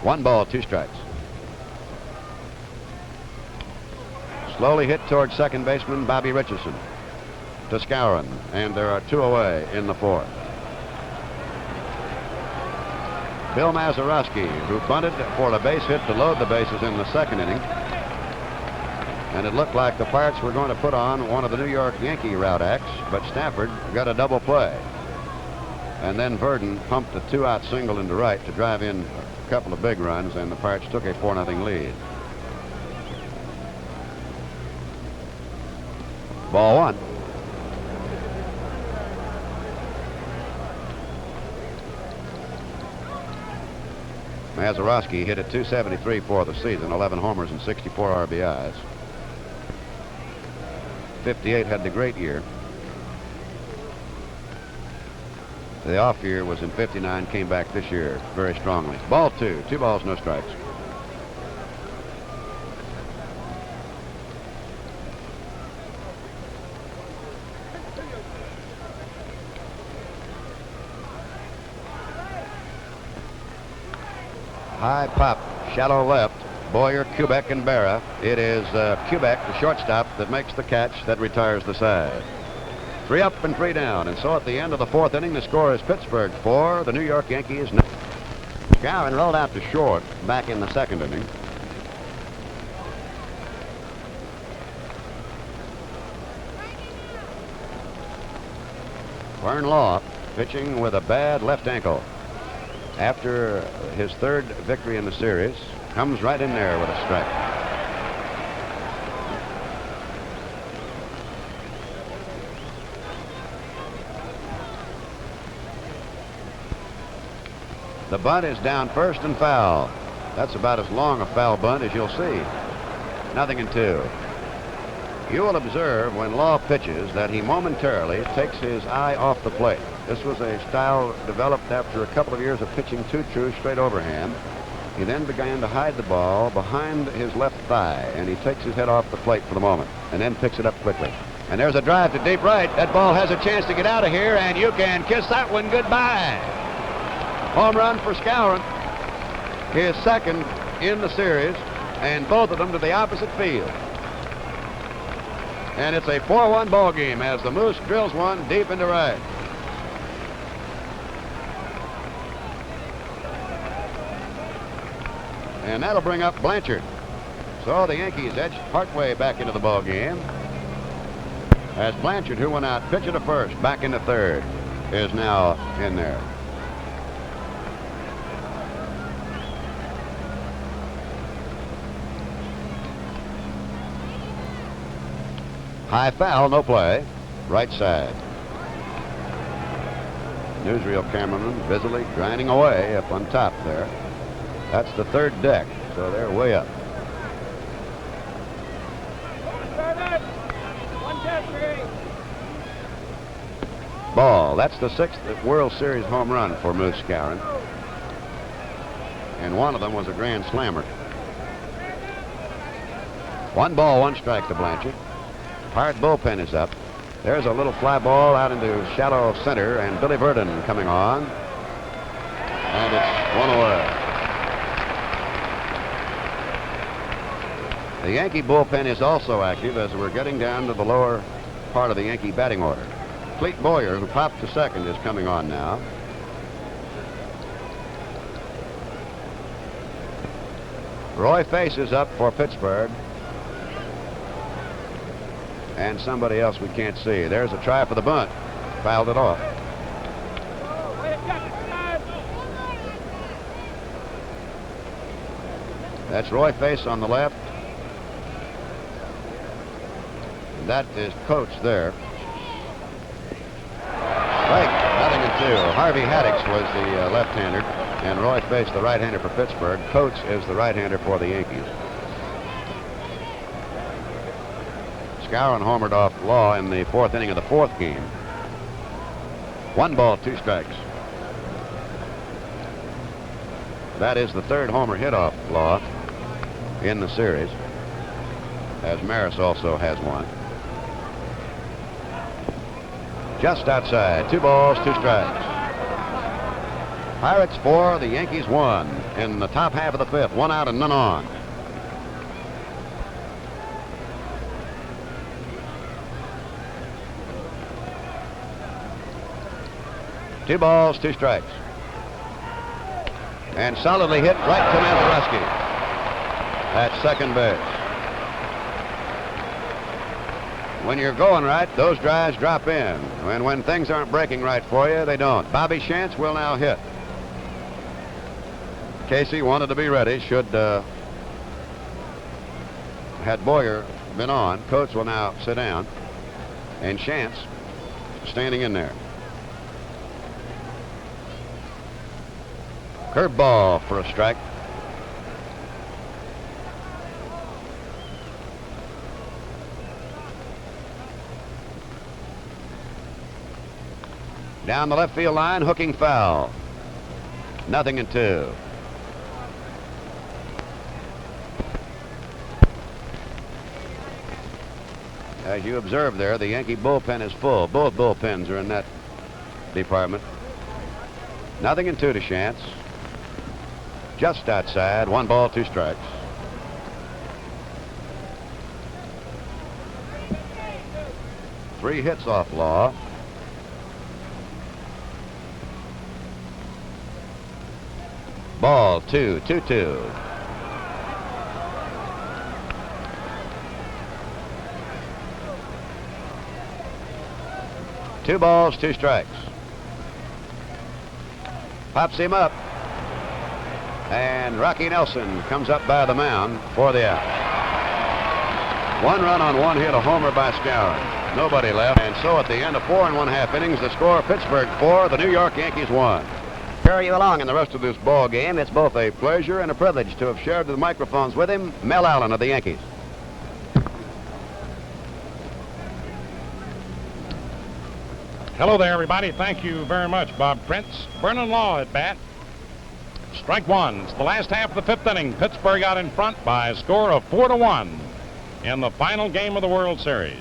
1 ball, 2 strikes. Slowly hit towards second baseman Bobby Richardson. To Skowron, and there are 2 away in the 4th. Bill Mazeroski, who bunted for a base hit to load the bases in the second inning. And it looked like the Pirates were going to put on one of the New York Yankee route acts, but Stafford got a double play. And then Verdon pumped a 2-out single into right to drive in a couple of big runs, and the Pirates took a 4-0 lead. Ball one. Mazeroski hit at .273 for the season, 11 homers and 64 RBIs. 58 had the great year. The off year was in 59, came back this year very strongly. Ball two. 2 balls, no strikes. High pop, shallow left. Boyer, Kubek, and Berra. It is Kubek, the shortstop, that makes the catch that retires the side. 3 up and 3 down. And so at the end of the 4th inning, the score is Pittsburgh 4, the New York Yankees 9. Gowan rolled out to short back in the 2nd inning. Vern Law pitching with a bad left ankle. After his 3rd victory in the series, comes right in there with a strike. The bunt is down first and foul. That's about as long a foul bunt as you'll see. 0-2. You will observe when Law pitches that he momentarily takes his eye off the plate. This was a style developed after a couple of years of pitching 2 true straight overhand. He then began to hide the ball behind his left thigh, and he takes his head off the plate for the moment and then picks it up quickly. And there's a drive to deep right. That ball has a chance to get out of here, and you can kiss that one goodbye. Home run for Skowron, his 2nd in the series, and both of them to the opposite field. And it's a 4-1 ball game as the Moose drills one deep into right. And that'll bring up Blanchard. So the Yankees edge partway back into the ball game, as Blanchard, who went out pitcher to first, back into 3rd, is now in there. High foul, no play. Right side. Newsreel cameraman busily grinding away up on top there. That's the 3rd deck, so they're way up. Ball. That's the 6th World Series home run for Moose Skowron. And one of them was a grand slammer. 1 ball, 1 strike to Blanchard. Pirate bullpen is up. There's a little fly ball out into shallow center, and Billy Verdon coming on. And it's 1 away. The Yankee bullpen is also active as we're getting down to the lower part of the Yankee batting order. Cleet Boyer, who popped to 2nd, is coming on now. Roy Face is up for Pittsburgh. And somebody else we can't see. There's a try for the bunt. Fouled it off. That's Roy Face on the left. That is Coates there. Strike, 0-2. Harvey Haddix was the left-hander, and Roy Face the right-hander for Pittsburgh. Coates is the right-hander for the Yankees. Skowron homered off Law in the 4th inning of the 4th game. 1 ball, 2 strikes. That is the 3rd homer hit off Law in the series, as Maris also has one. Just outside. 2 balls, 2 strikes. Pirates 4, the Yankees 1 in the top half of the 5th. 1 out and none on. Two balls, 2 strikes. And solidly hit right to Mazeroski at 2nd base. When you're going right, those drives drop in. And when things aren't breaking right for you, they don't. Bobby Shantz will now hit. Casey wanted to be ready should had Boyer been on. Coates will now sit down. And Chance standing in there. Curveball for a strike. Down the left field line, hooking foul. 0-2. As you observe there, the Yankee bullpen is full. Both bullpens are in that department. 0-2 to Chance. Just outside, 1 ball, 2 strikes. Three hits off Law. Ball 2-2. Two balls, 2 strikes. Pops him up. And Rocky Nelson comes up by the mound for the out. 1 run on 1 hit, a homer by Skowron. Nobody left. And so at the end of 4 1/2 innings, the score: Pittsburgh 4, the New York Yankees 1. Carry you along in the rest of this ball game. It's both a pleasure and a privilege to have shared the microphones with him, Mel Allen of the Yankees. Hello there, everybody. Thank you very much, Bob Prince. Vernon Law at bat. Strike 1. It's the last half of the 5th inning. Pittsburgh out in front by a score of 4-1 in the final game of the World Series.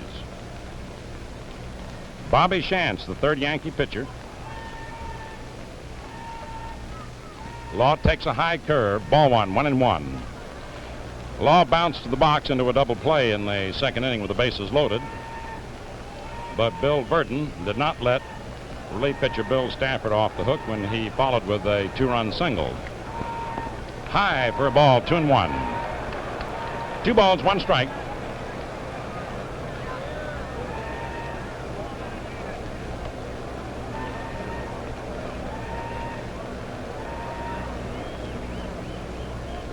Bobby Chance, the 3rd Yankee pitcher. Law takes a high curve. Ball 1, 1-1. Law bounced to the box into a double play in the 2nd inning with the bases loaded. But Bill Burton did not let relief pitcher Bill Stafford off the hook when he followed with a 2-run single. High for a ball, 2-1. 2 balls, 1 strike.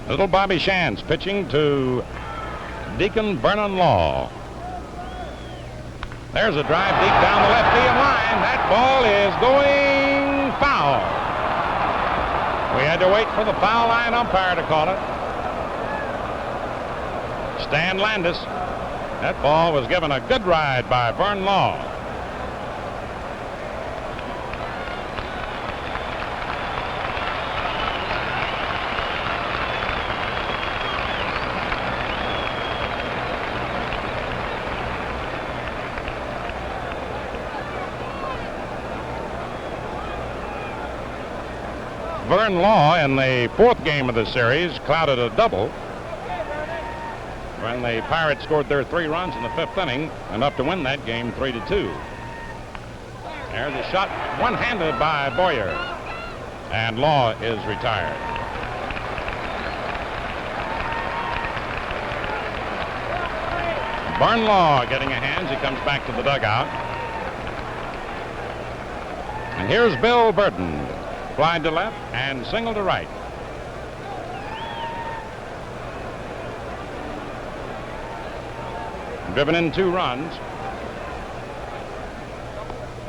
Little Bobby Chance pitching to Deacon Vernon Law. There's a drive deep down the left field line. That ball is going foul. We had to wait for the foul line umpire to call it. Stan Landis. That ball was given a good ride by Vern Law. Vern Law in the 4th game of the series clouded a double when the Pirates scored their 3 runs in the 5th inning, enough to win that game 3-2. There's a shot one-handed by Boyer, and Law is retired. Vern Law getting a hands. He comes back to the dugout. And here's Bill Burton. Fly to left and single to right. Driven in 2 runs.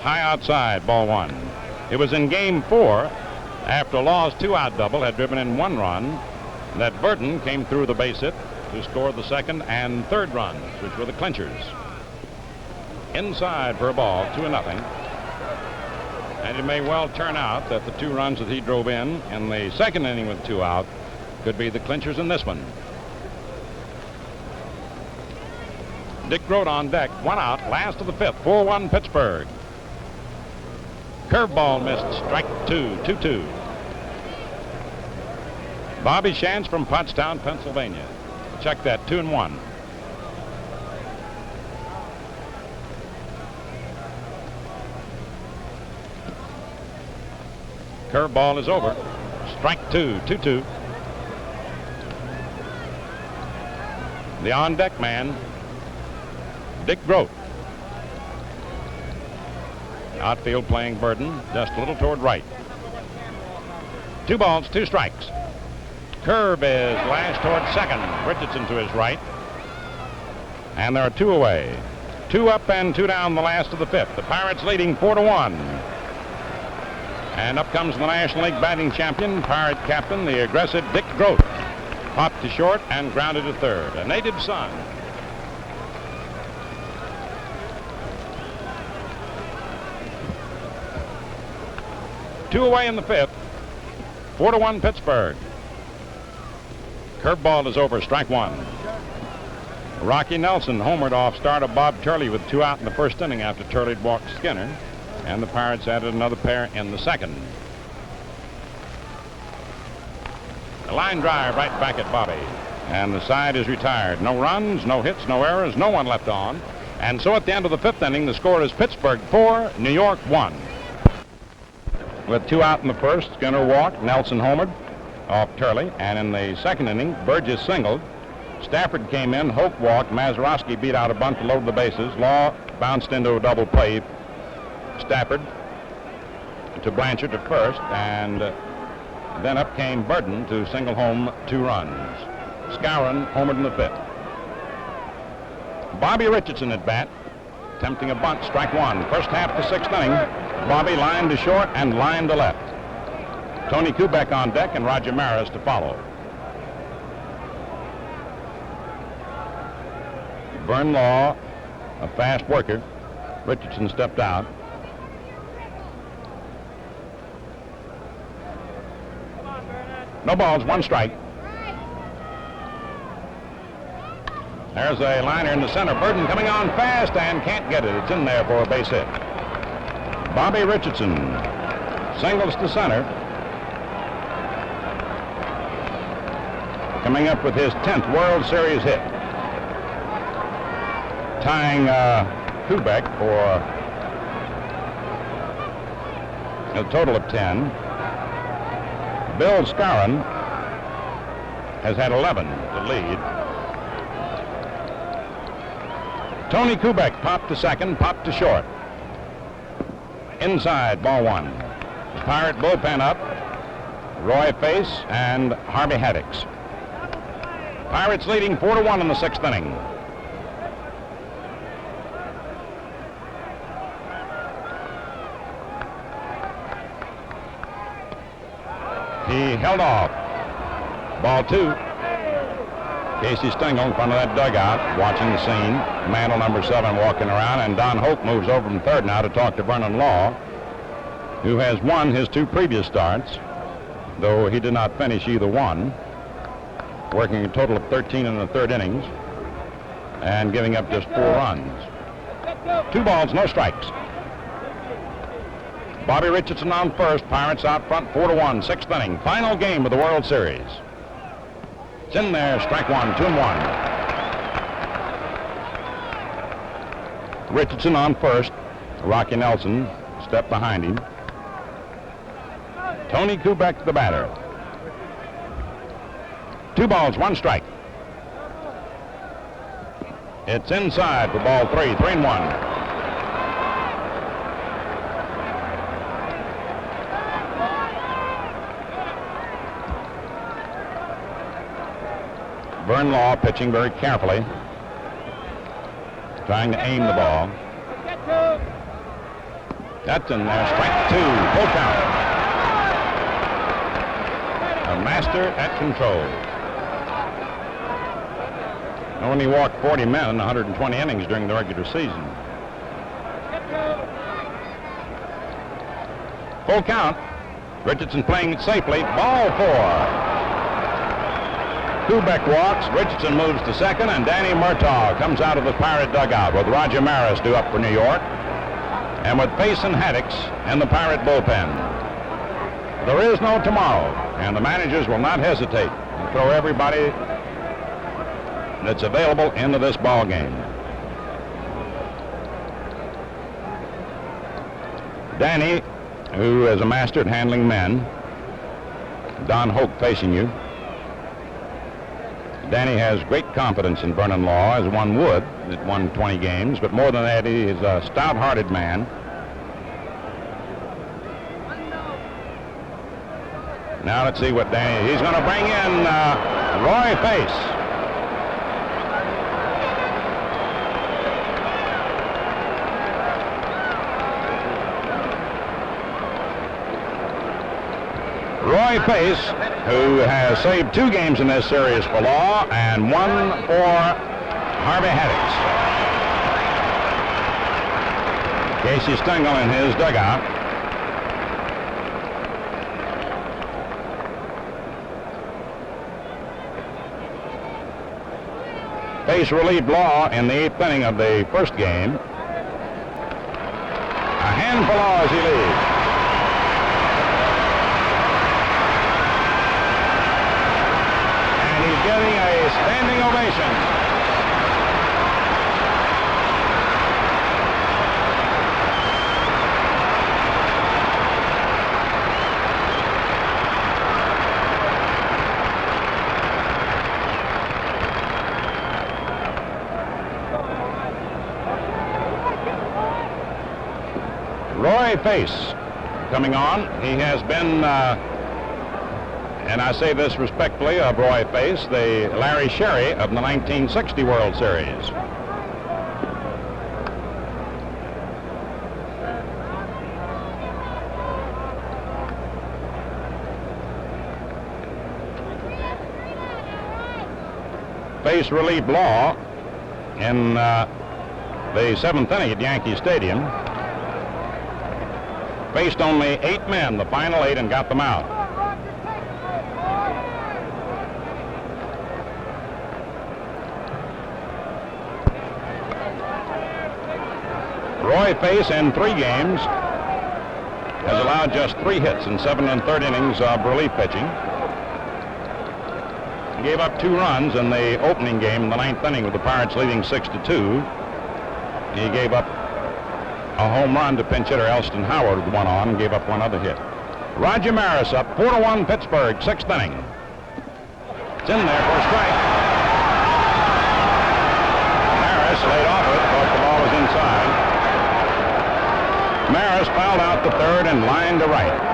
High outside, ball 1. It was in game 4, after Law's 2-out double had driven in 1 run, that Burton came through the base hit to score the 2nd and 3rd runs, which were the clinchers. Inside for a ball, 2-0. And it may well turn out that the 2 runs that he drove in the 2nd inning with 2 out could be the clinchers in this one. Dick Grote on deck, 1 out, last of the 5th, 4-1 Pittsburgh. Curveball missed, strike 2, 2-2. Bobby Chance from Pottstown, Pennsylvania. Check that, 2-1. Curveball is over. Strike 2, 2-2. The on-deck man, Dick Grote. Outfield playing Burton, just a little toward right. 2 balls, 2 strikes. Curve is lashed toward second. Richardson to his right. And there are 2 away. 2 up and 2 down the last of the 5th. The Pirates leading 4-1. And up comes the National League batting champion, Pirate captain, the aggressive Dick Groat. Popped to short and grounded to third. A native son. Two away in the 5th. 4-1 Pittsburgh. Curveball is over, strike 1. Rocky Nelson homered off start of Bob Turley with 2 out in the 1st inning after Turley had walked Skinner, and the Pirates added another pair in the 2nd. A line drive right back at Bobby, and the side is retired. No runs, no hits, no errors, no one left on. And so at the end of the 5th inning, the score is Pittsburgh 4, New York 1. With 2 out in the 1st, Skinner walked, Nelson homered off Turley, and in the 2nd inning, Burgess singled. Stafford came in, Hoke walked, Mazeroski beat out a bunt to load the bases. Law bounced into a double play. Stafford to Blanchard to first, and then up came Burton to single home 2 runs. Skowron homered in the 5th. Bobby Richardson at bat, attempting a bunt, strike 1. First half the 6th inning, Bobby lined to short and lined to left. Tony Kubek on deck and Roger Maris to follow. Vern Law, a fast worker. Richardson stepped out. No balls, 1 strike. There's a liner in the center. Burton coming on fast and can't get it. It's in there for a base hit. Bobby Richardson singles to center. Coming up with his 10th World Series hit. Tying Kubek for a total of 10. Bill Skowron has had 11 to lead. Tony Kubek popped to second, popped to short. Inside, ball 1. The Pirate bullpen up. Roy Face and Harvey Haddix. Pirates leading 4-1 in the 6th inning. He held off. Ball 2. Casey Stengel in front of that dugout watching the scene. Mantle number 7 walking around, and Don Hope moves over from third now to talk to Vernon Law, who has won his 2 previous starts, though he did not finish either one, working a total of 13 in the 3rd innings and giving up just 4 runs. 2 balls, no strikes. Bobby Richardson on first. Pirates out front 4-1, 6th inning. Final game of the World Series. It's in there, strike 1, 2-1. Richardson on first. Rocky Nelson step behind him. Tony Kubek the batter. 2 balls, 1 strike. It's inside for ball 3, 3-1. Vern Law pitching very carefully, trying to aim the ball. That's in there, strike 2, full count. A master at control. Only walked 40 men in 120 innings during the regular season. Full count. Richardson playing it safely. Ball 4. Kubek walks, Richardson moves to second, and Danny Murtaugh comes out of the Pirate dugout with Roger Maris due up for New York, and with Pace and Haddix in the Pirate bullpen. There is no tomorrow, and the managers will not hesitate to throw everybody that's available into this ball game. Danny, who is a master at handling men. Don Hope facing you. Danny has great confidence in Vernon Law, as one would, that won 20 games, but more than that, he is a stout-hearted man. Now let's see what Danny, he's going to bring in Roy Face. Pace, who has saved 2 games in this series for Law and 1 for Harvey Haddix. Casey Stengel in his dugout. Pace relieved Law in the 8th inning of the first game. A hand for Law as he leaves. And he's getting a standing ovation. Roy Pace coming on. He has been, and I say this respectfully of Roy Pace, the Larry Sherry of the 1960 World Series. Pace relieved Law in the 7th inning at Yankee Stadium. Faced only 8 men, the final 8, and got them out. Roy Pace in 3 games has allowed just 3 hits in 7 1/3 innings of relief pitching. He gave up 2 runs in the opening game in the 9th inning with the Pirates leading 6-2. He gave up a home run to pinch hitter Elston Howard with 1 on, and gave up 1 other hit. Roger Maris up 4-1 Pittsburgh, 6th inning. It's in there for a strike. Maris laid off it, thought the ball was inside. Maris fouled out to third and lined to right.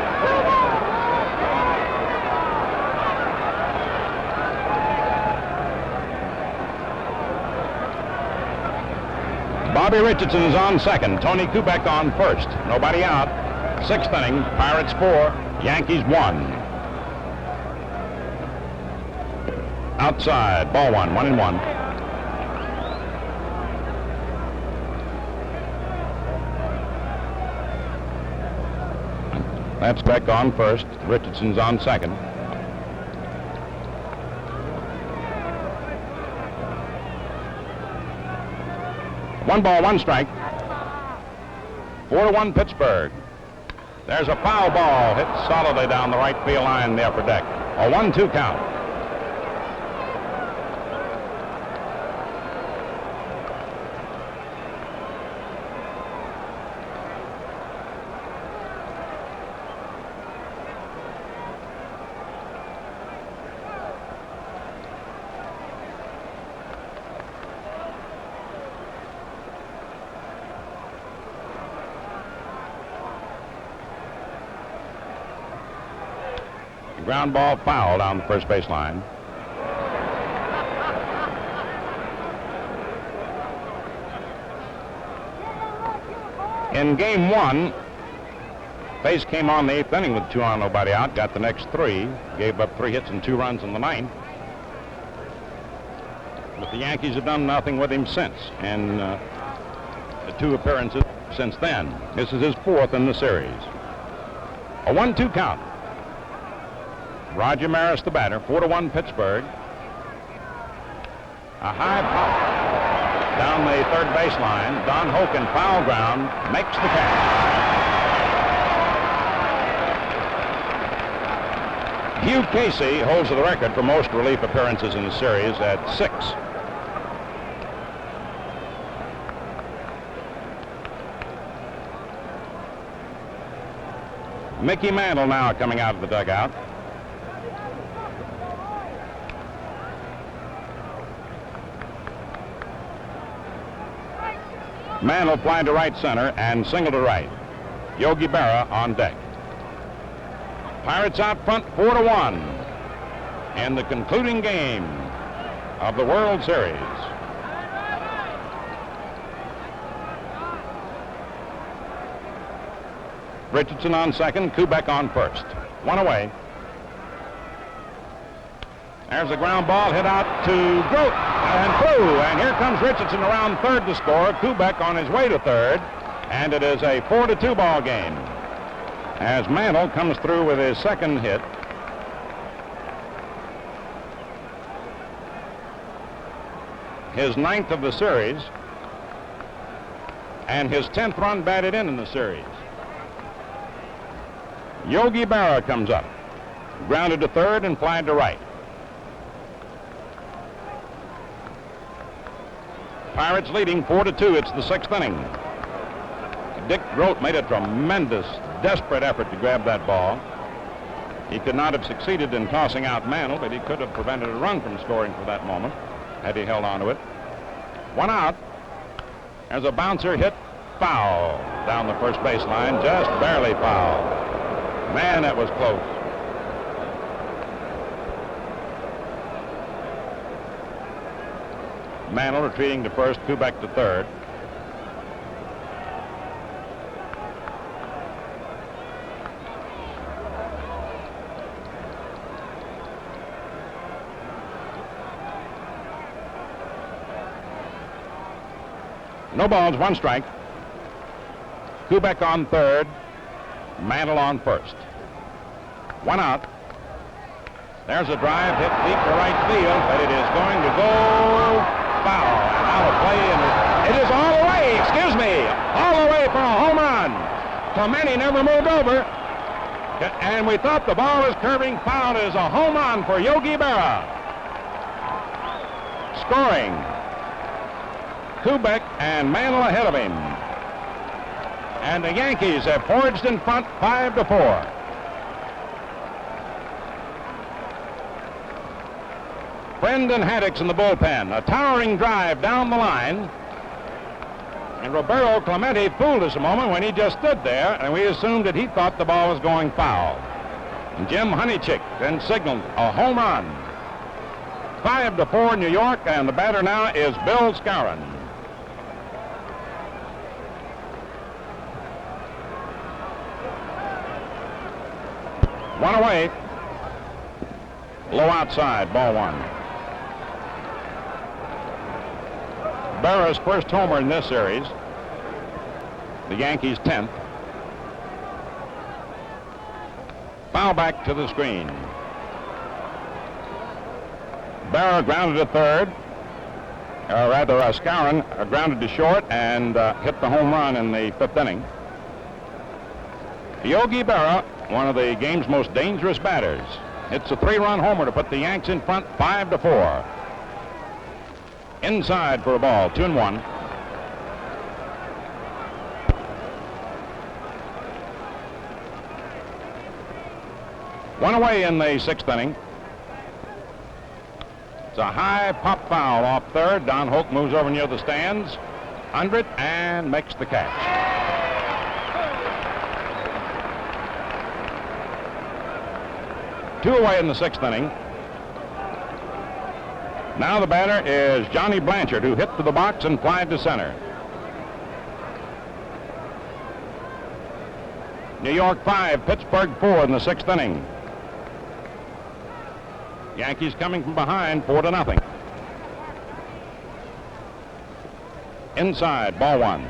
Bobby Richardson is on second. Tony Kubek on first. Nobody out. 6th inning. Pirates 4, Yankees 1. Outside. Ball 1. 1-1. That's Beck on first. Richardson's on second. One ball, 1 strike. 4-1 Pittsburgh. There's a foul ball hit solidly down the right field line in the upper deck. A 1-2 count. Ground ball foul down the first base line. In game 1, Pace came on the 8th inning with 2 on, nobody out, got the next 3, gave up 3 hits and 2 runs in the 9th. But the Yankees have done nothing with him since, and the 2 appearances since then. This is his 4th in the series. A 1-2 count. Roger Maris, the batter. 4-1 Pittsburgh. A high pop down the third baseline. Don Hoken, foul ground, makes the catch. Hugh Casey holds the record for most relief appearances in the series at 6. Mickey Mantle now coming out of the dugout. Mantle flying to right center and single to right. Yogi Berra on deck. Pirates out front 4-1 in the concluding game of the World Series. Richardson on second, Kubek on first. 1 away. There's a ground ball hit out to Grote and through. And here comes Richardson around third to score. Kubek on his way to third. And it is a 4-2 ball game as Mantle comes through with his second hit. His 9th of the series. And his 10th run batted in the series. Yogi Berra comes up. Grounded to third and flied to right. Pirates leading 4-2. It's the 6th inning. Dick Grote made a tremendous, desperate effort to grab that ball. He could not have succeeded in tossing out Mantle, but he could have prevented a run from scoring for that moment had he held on to it. 1 out. As a bouncer hit foul down the first baseline, just barely foul. Man, that was close. Mantle retreating to first, Kubek to third. No balls, 1 strike. Kubek on third, Mantle on first. 1 out. There's a drive hit deep to right field, but it is going to go foul. And out of play, and it is all the way, all the way for a home run. Clemente never moved over, and we thought the ball was curving foul. It is a home run for Yogi Berra. Scoring. Kubek and Mantle ahead of him. And the Yankees have forged in front 5-4. Brendan Haddock's in the bullpen. A towering drive down the line. And Roberto Clemente fooled us a moment when he just stood there, and we assumed that he thought the ball was going foul. And Jim Honeychick then signaled a home run. 5-4 New York, and the batter now is Bill Skowron. One away. Low outside, ball 1. Berra's first homer in this series. The Yankees' 10th. Foul back to the screen. Berra grounded to third. Skowron grounded to short and hit the home run in the 5th inning. Yogi Berra, one of the game's most dangerous batters. It's a 3-run homer to put the Yanks in front 5-4. Inside for a ball, 2-1. One away in the 6th inning. It's a high pop foul off third. Don Hoke moves over near the stands, under it, and makes the catch. Two away in the 6th inning. Now the batter is Johnny Blanchard, who hit to the box and flied to center. New York 5, Pittsburgh 4 in the 6th inning. Yankees coming from behind 4-0. Inside, ball 1.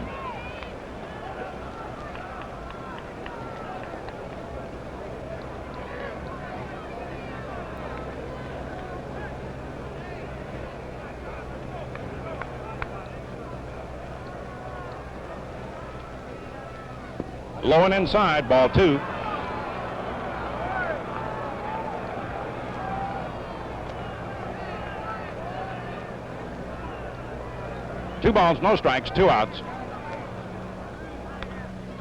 Low and inside, ball 2. Two balls, no strikes, 2 outs.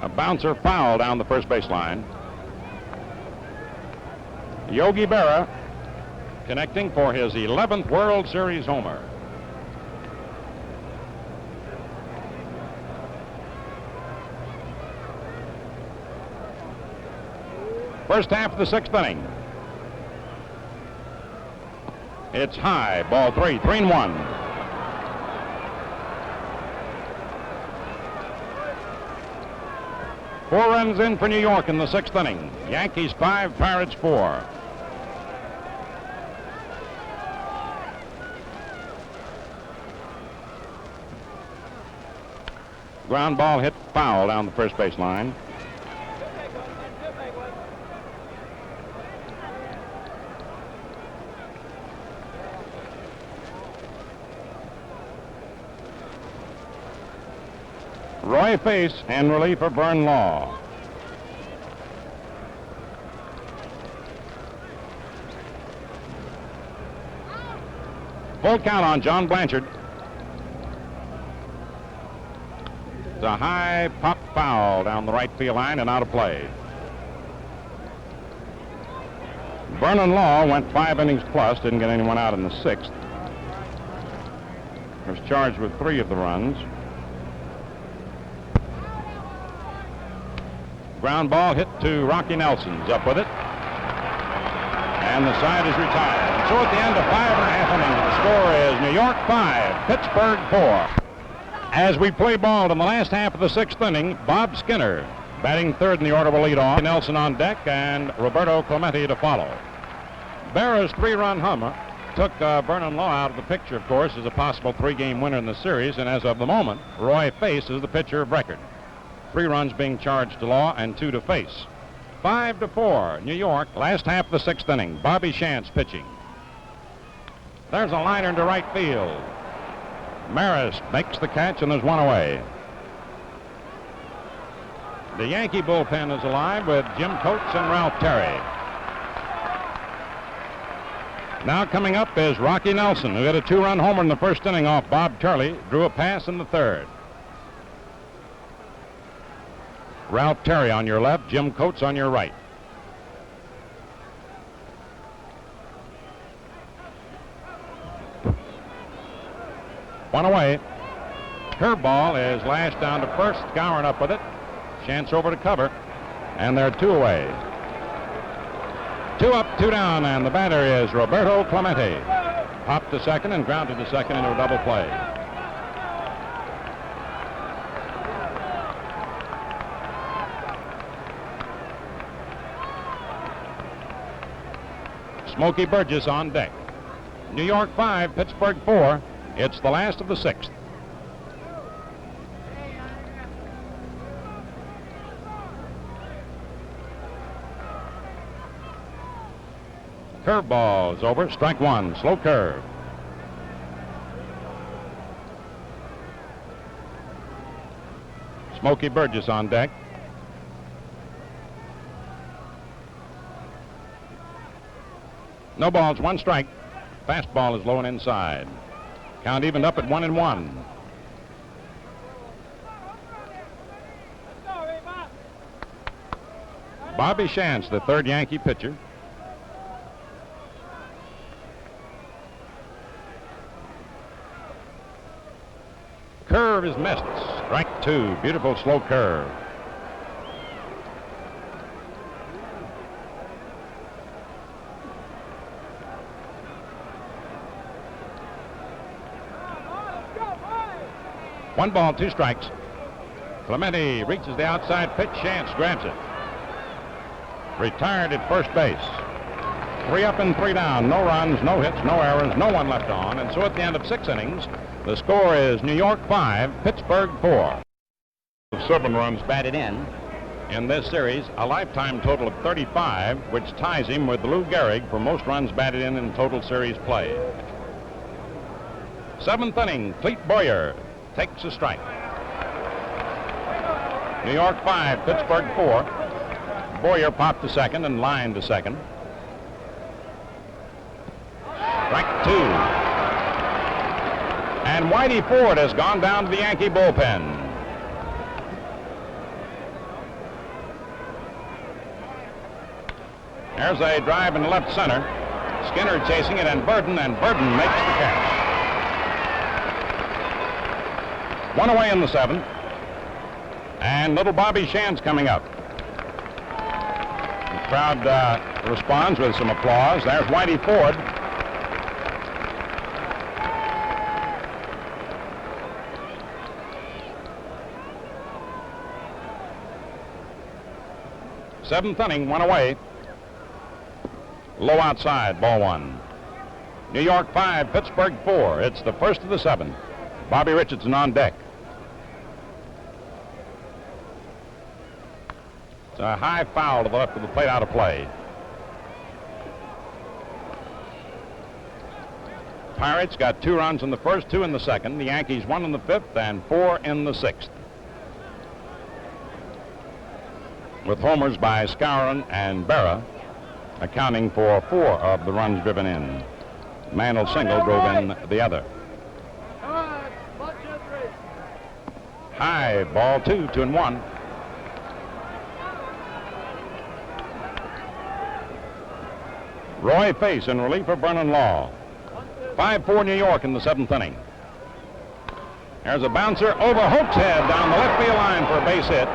A bouncer foul down the first baseline. Yogi Berra connecting for his 11th World Series homer. First half of the 6th inning. It's high, ball 3, 3-1. Four runs in for New York in the 6th inning. Yankees 5, Pirates 4. Ground ball hit foul down the first base line. Roy Face in relief of Vern Law. Full count on John Blanchard. It's a high pop foul down the right field line and out of play. Vernon Law went 5 innings plus, didn't get anyone out in the 6th. Was charged with 3 of the runs. Ground ball hit to Rocky Nelson's up with it. And the side is retired. So at the end of 5.5 innings, the score is New York 5, Pittsburgh 4. As we play ball in the last half of the 6th inning, Bob Skinner batting third in the order will lead off. Nelson on deck and Roberto Clemente to follow. Berra's 3-run homer took Vernon Law out of the picture, of course, as a possible 3-game winner in the series. And as of the moment, Roy Face is the pitcher of record. 3 runs being charged to Law and 2 to Face. 5-4, New York, last half of the 6th inning. Bobby Shantz pitching. There's a liner into right field. Maris makes the catch, and there's one away. The Yankee bullpen is alive with Jim Coates and Ralph Terry. Now coming up is Rocky Nelson, who hit a 2-run homer in the first inning off Bob Turley, drew a pass in the 3rd. Ralph Terry on your left, Jim Coates on your right. One away. Curveball is lashed down to first, Gowan up with it. Shantz over to cover, and they're 2 away. 2 up, 2 down, and the batter is Roberto Clemente. Popped to second and grounded to second into a double play. Smokey Burgess on deck. New York 5, Pittsburgh 4. It's the last of the 6th. Curveball is over, strike 1, slow curve. Smokey Burgess on deck. No balls, 1 strike. Fastball is low and inside. Count evened up at 1-1. Bobby Shantz, the 3rd Yankee pitcher. Curve is missed. Strike 2. Beautiful slow curve. One ball, 2 strikes. Clemente reaches the outside pitch. Shantz grabs it. Retired at first base. 3 up and 3 down. No runs, no hits, no errors, no one left on. And so at the end of 6 innings, the score is New York 5, Pittsburgh 4. 7 runs batted in this series, a lifetime total of 35, which ties him with Lou Gehrig for most runs batted in total series play. 7th inning, Clete Boyer takes a strike. New York 5, Pittsburgh 4. Boyer popped to second and lined to second. Strike 2. And Whitey Ford has gone down to the Yankee bullpen. There's a drive in left center. Skinner chasing it, and Burden makes the catch. 1 away in the 7th. And little Bobby Shantz coming up. The crowd responds with some applause. There's Whitey Ford. Seventh inning, 1 away. Low outside, ball 1. New York 5, Pittsburgh 4. It's the first of the 7th. Bobby Richardson on deck. It's a high foul to the left of the plate, out of play. Pirates got 2 runs in the first, 2 in the second. The Yankees 1 in the fifth and 4 in the sixth, with homers by Skowron and Berra accounting for 4 of the runs driven in. Mantle single drove in the other. High, ball 2, 2-1. Roy Face in relief of Vernon Law. 5-4 New York in the 7th inning. There's a bouncer over Hope's head down the left field line for a base hit.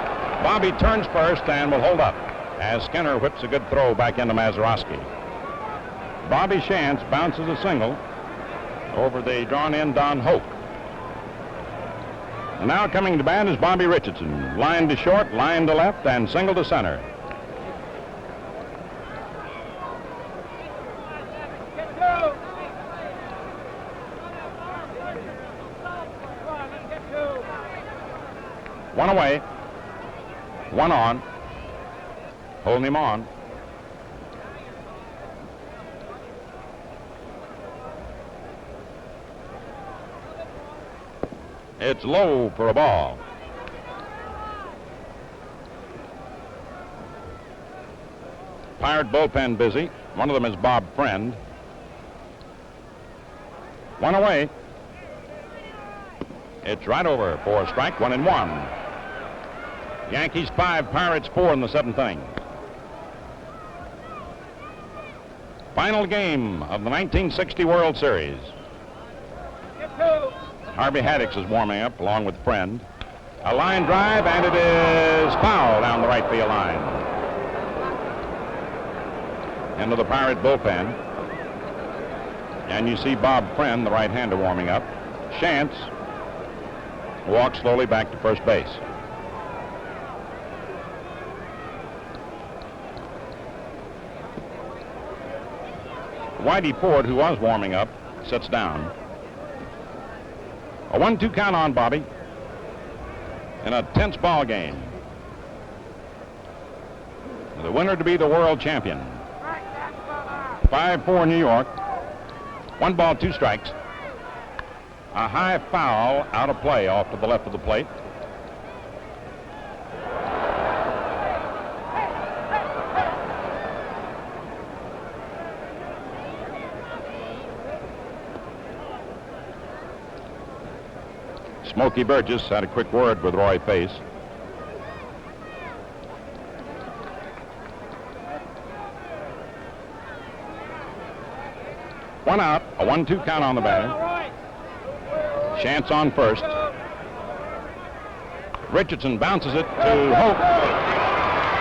Bobby turns first and will hold up as Skinner whips a good throw back into Mazeroski. Bobby Shantz bounces a single over the drawn-in Don Hope. And now coming to bat is Bobby Richardson. Line to short, line to left, and single to center. One away, one on, holding him on. It's low for a ball. Pirate bullpen busy. One of them is Bob Friend. One away. It's right over for a strike, 1-1. Yankees 5, Pirates 4 in the 7th inning. Final game of the 1960 World Series. Harvey Haddix is warming up along with Friend. A line drive, and it is foul down the right field line. Into the Pirate bullpen. And you see Bob Friend, the right-hander, warming up. Shantz walks slowly back to first base. Whitey Ford, who was warming up, sits down. A 1-2 count on Bobby in a tense ball game. The winner to be the world champion. 5-4 New York. 1 ball, 2 strikes. A high foul out of play off to the left of the plate. Smokey Burgess had a quick word with Roy Face. One out, a 1-2 count on the batter. Shantz on first. Richardson bounces it to Hope.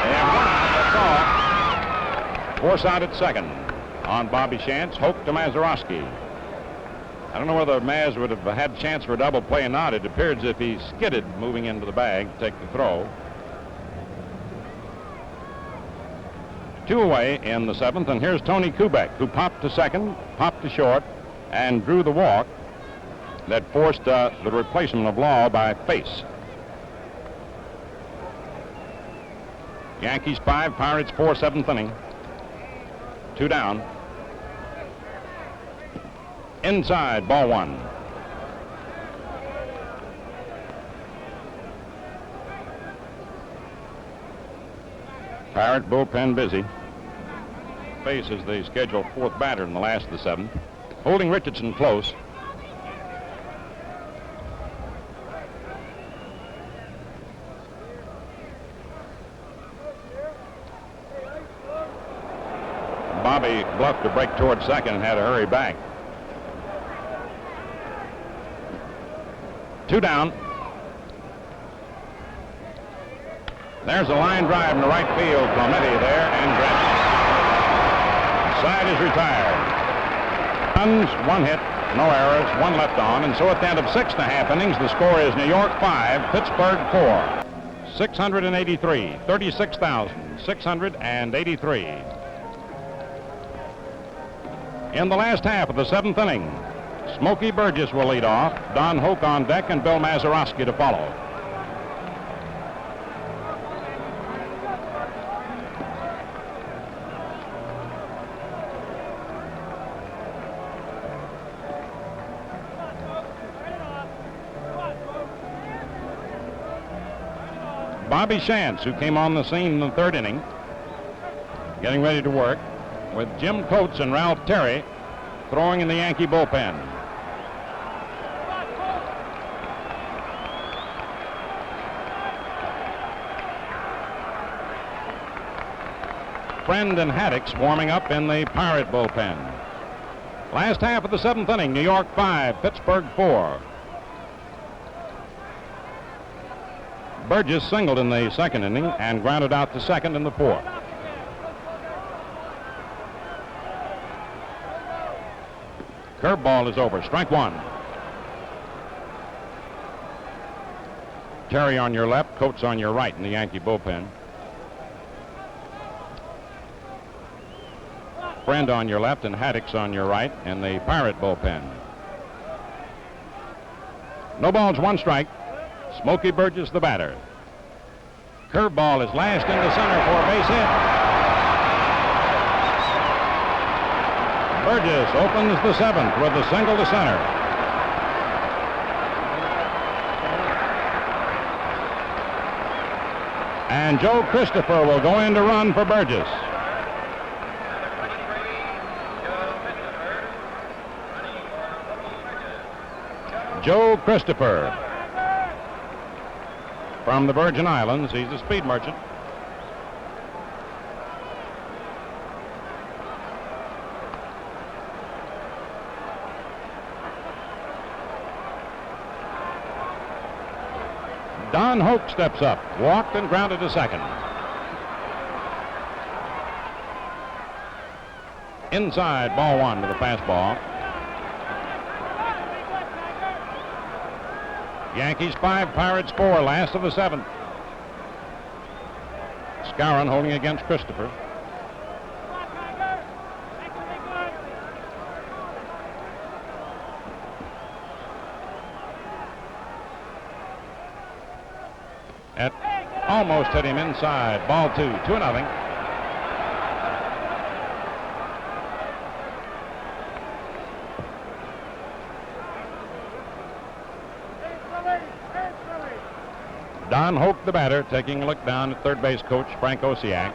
And one out, that's all. Force out at second on Bobby Shantz. Hope to Mazeroski. I don't know whether Maz would have had a chance for a double play or not. It appears as if he skidded moving into the bag to take the throw. 2 away in the 7th, and here's Tony Kubek, who popped to second, popped to short, and drew the walk that forced the replacement of Law by Face. Yankees 5, Pirates 4, 7th inning. 2 down. Inside, ball 1. Pirate bullpen busy. Face is the scheduled 4th batter in the last of the 7th. Holding Richardson close. Bobby bluffed to break toward second and had to hurry back. 2 down. There's a line drive in the right field. Clemente there and Grant. Side is retired. Runs, 1 hit, no errors, 1 left on, and so at the end of 6.5 innings, the score is New York 5, Pittsburgh 4. 683, 36,683. In the last half of the 7th inning, Smokey Burgess will lead off, Don Hoke on deck, and Bill Mazeroski to follow. Bobby Shantz, who came on the scene in the third inning, getting ready to work, with Jim Coates and Ralph Terry throwing in the Yankee bullpen. Friend and Haddix warming up in the Pirate bullpen. Last half of the seventh inning, New York 5, Pittsburgh 4. Burgess singled in the second inning and grounded out to second in the fourth. Curveball is over, strike one. Terry on your left, Coates on your right in the Yankee bullpen. Friend on your left and Haddix on your right in the Pirate bullpen. No balls, one strike. Smokey Burgess, the batter. Curveball is lashed into center for a base hit. Burgess opens the seventh with a single to center. And Joe Christopher will go in to run for Burgess. Joe Christopher from the Virgin Islands. He's a speed merchant. Don Hoke steps up, walked and grounded to second. Inside, ball one with a fastball. Yankees 5, Pirates 4, last of the seventh. Skowron holding against Christopher. It almost hit him inside. Ball two, 2-0. Don Hoke, the batter, taking a look down at third base coach Frank Osiak.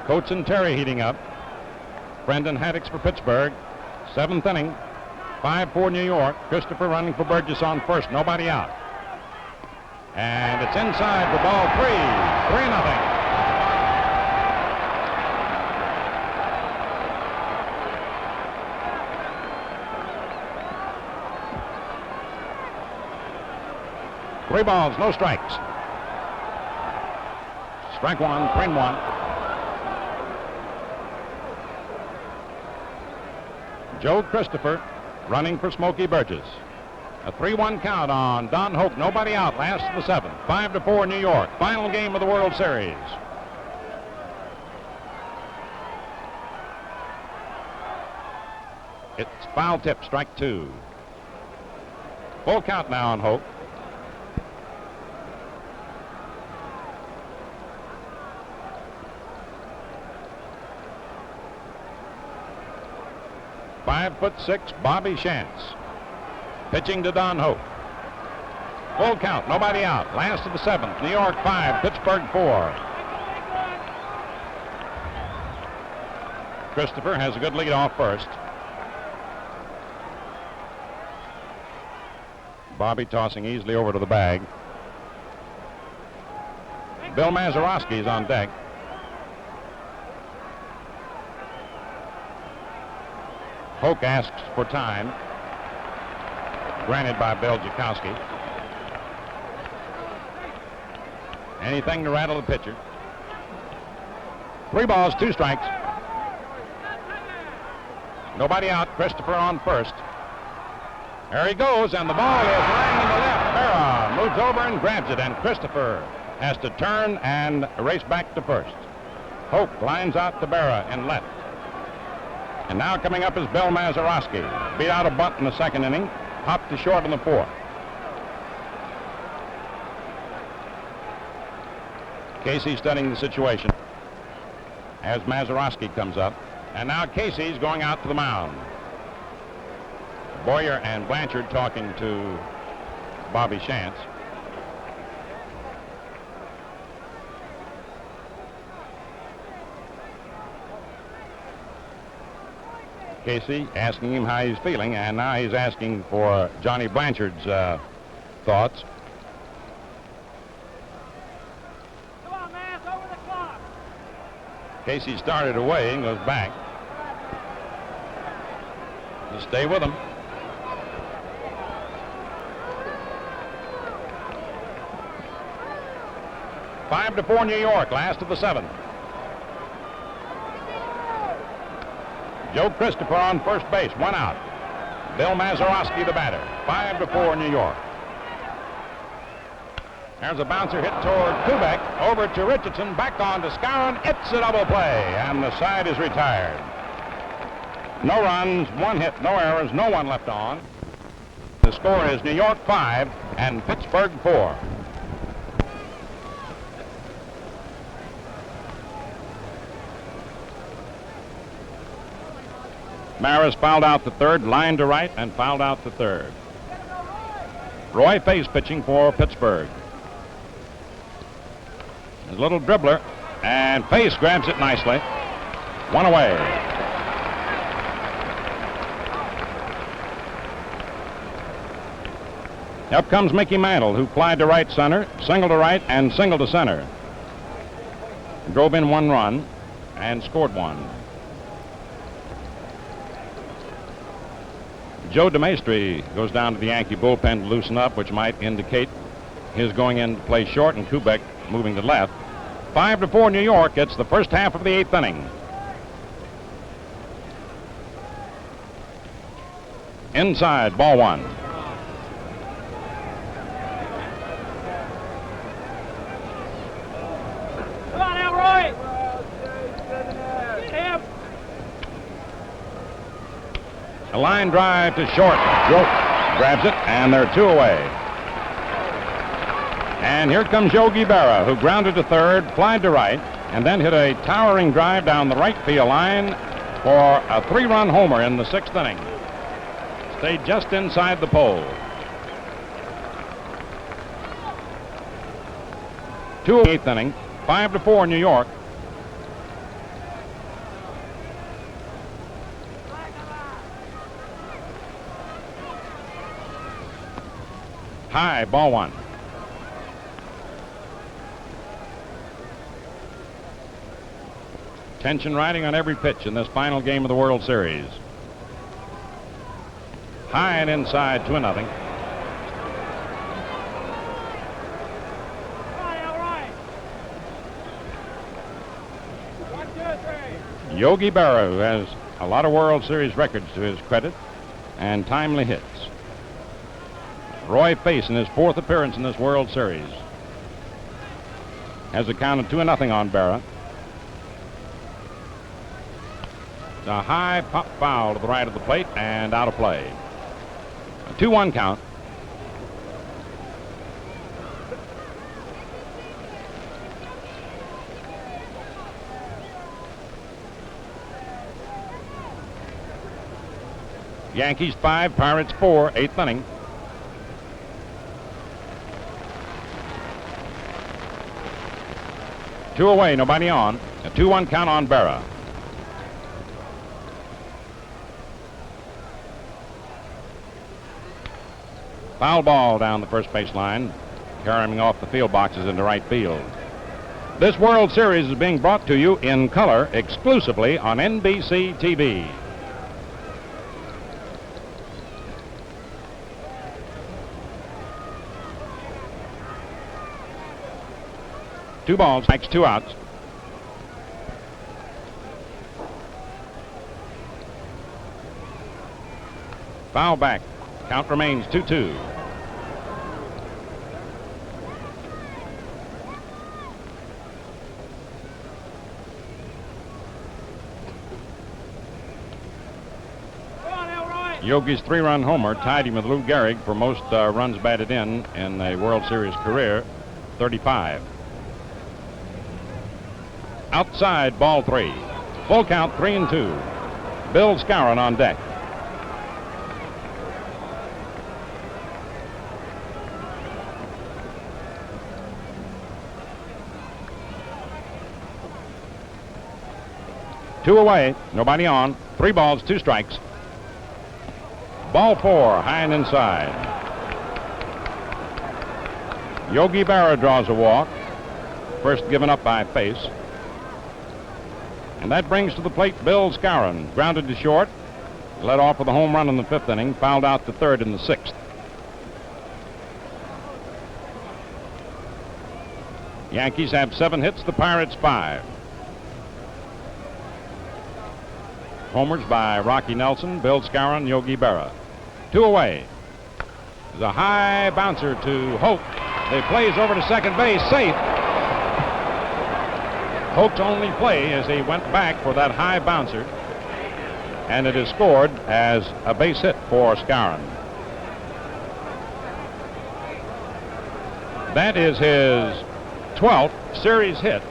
Coates and Terry heating up. Brendan Haddix for Pittsburgh. Seventh inning, 5-4 New York. Christopher running for Burgess on first, nobody out. And it's inside for ball three, 3-0. Three balls, no strikes. Strike one, 3-1. Joe Christopher running for Smokey Burgess. A 3-1 count on Don Hoke. Nobody out. Last of the seventh. 5-4 New York. Final game of the World Series. It's foul tip, strike two. Full count now on Hoke. .6", Bobby Shantz. Pitching to Don Hoke. Full count, nobody out. Last of the seventh. New York 5, Pittsburgh 4. Christopher has a good lead off first. Bobby tossing easily over to the bag. Bill Mazeroski is on deck. Hoke asks for time. Granted by Bill Jakowski. Anything to rattle the pitcher. 3 balls, 2 strikes. Nobody out. Christopher on first. There he goes, and the ball is lying in the left. Berra moves over and grabs it, and Christopher has to turn and race back to first. Hoke lines out to Berra in left. And now coming up is Bill Mazeroski. Beat out a bunt in the second inning. Hopped to short in the fourth. Casey studying the situation as Mazeroski comes up. And now Casey's going out to the mound. Boyer and Blanchard talking to Bobby Shantz. Casey asking him how he's feeling, and now he's asking for Johnny Blanchard's thoughts. Come on, man, it's over the clock. Casey started away and goes back. Just stay with him. Five to 4 New York, last of the 7th. Joe Christopher on first base, 1 out. Bill Mazeroski the batter. 5 to 4 New York. There's a bouncer hit toward Kubek, over to Richardson, back on to Skowron. It's a double play, and the side is retired. No runs, 1 hit, no errors, no one left on. The score is New York 5 and Pittsburgh 4. Maris fouled out the third, lined to right, and fouled out the third. Roy Face pitching for Pittsburgh. His little dribbler, and Face grabs it nicely. 1 away. Up comes Mickey Mantle, who flied to right center, single to right, and single to center. Drove in 1 run and scored 1. Joe DeMaestri goes down to the Yankee bullpen to loosen up, which might indicate his going in to play short, and Kubek moving to left. 5 to 4 New York. It's the first half of the 8th inning. Inside, ball 1. Come on now, Roy. Get him. A line drive to short. Joe grabs it, and they're 2 away. And here comes Yogi Berra, who grounded to third, flied to right, and then hit a towering drive down the right field line for a 3-run homer in the 6th inning. Stayed just inside the pole. 2 8th inning, 5 to 4 New York. High, ball 1. Tension riding on every pitch in this final game of the World Series. High and inside, 2-0. Come on now, Roy. 1, 2, 3. Yogi Berra, who has a lot of World Series records to his credit, and timely hits. Roy Face in his 4th appearance in this World Series has a count of 2-0 on Berra. It's a high pop foul to the right of the plate and out of play. A 2-1 count. Yankees 5, Pirates 4, 8th inning. Two away, nobody on. A 2-1 count on Berra. Foul ball down the first base line, carrying off the field boxes into right field. This World Series is being brought to you in color exclusively on NBC TV. Two balls, strikes, 2 outs. Foul back. Count remains 2-2. Yogi's 3-run homer tied him with Lou Gehrig for most runs batted in a World Series career, 35. Outside, ball 3. Full count, 3-2. Bill Skowron on deck. 2 away, nobody on. 3 balls, 2 strikes. Ball 4, high and inside. Yogi Berra draws a walk. First given up by Face. And that brings to the plate Bill Skowron. Grounded to short. Led off with a home run in the 5th inning. Fouled out to 3rd in the 6th. Yankees have 7 hits, the Pirates 5. Homers by Rocky Nelson, Bill Skowron, Yogi Berra. 2 away. There's a high bouncer to Hoke. The play's over to second base, safe. Hoke's only play as he went back for that high bouncer. And it is scored as a base hit for Skowron. That is his 12th series hit,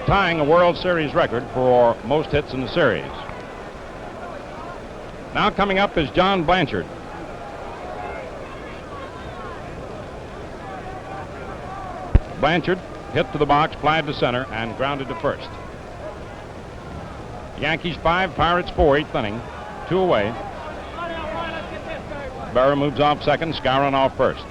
tying a World Series record for most hits in the series. Now coming up is John Blanchard. Blanchard hit to the box, flied to center, and grounded to first. Yankees 5, Pirates 4, 8th inning, 2 away. Berra moves off second, Skowron off first.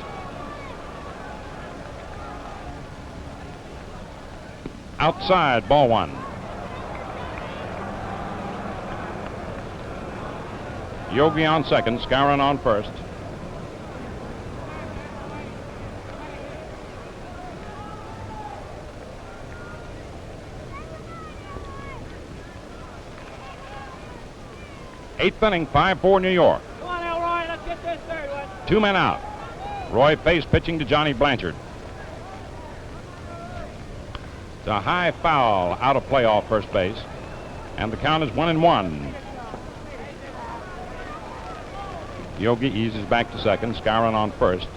Outside, ball 1. Yogi on second, Skowron on first. Eighth inning, 5-4 New York. Come on now, Roy, let's get this third one. 2 men out. Roy Face pitching to Johnny Blanchard. It's a high foul out of play off first base. And the count is 1-1. Yogi eases back to second, Skowron on first.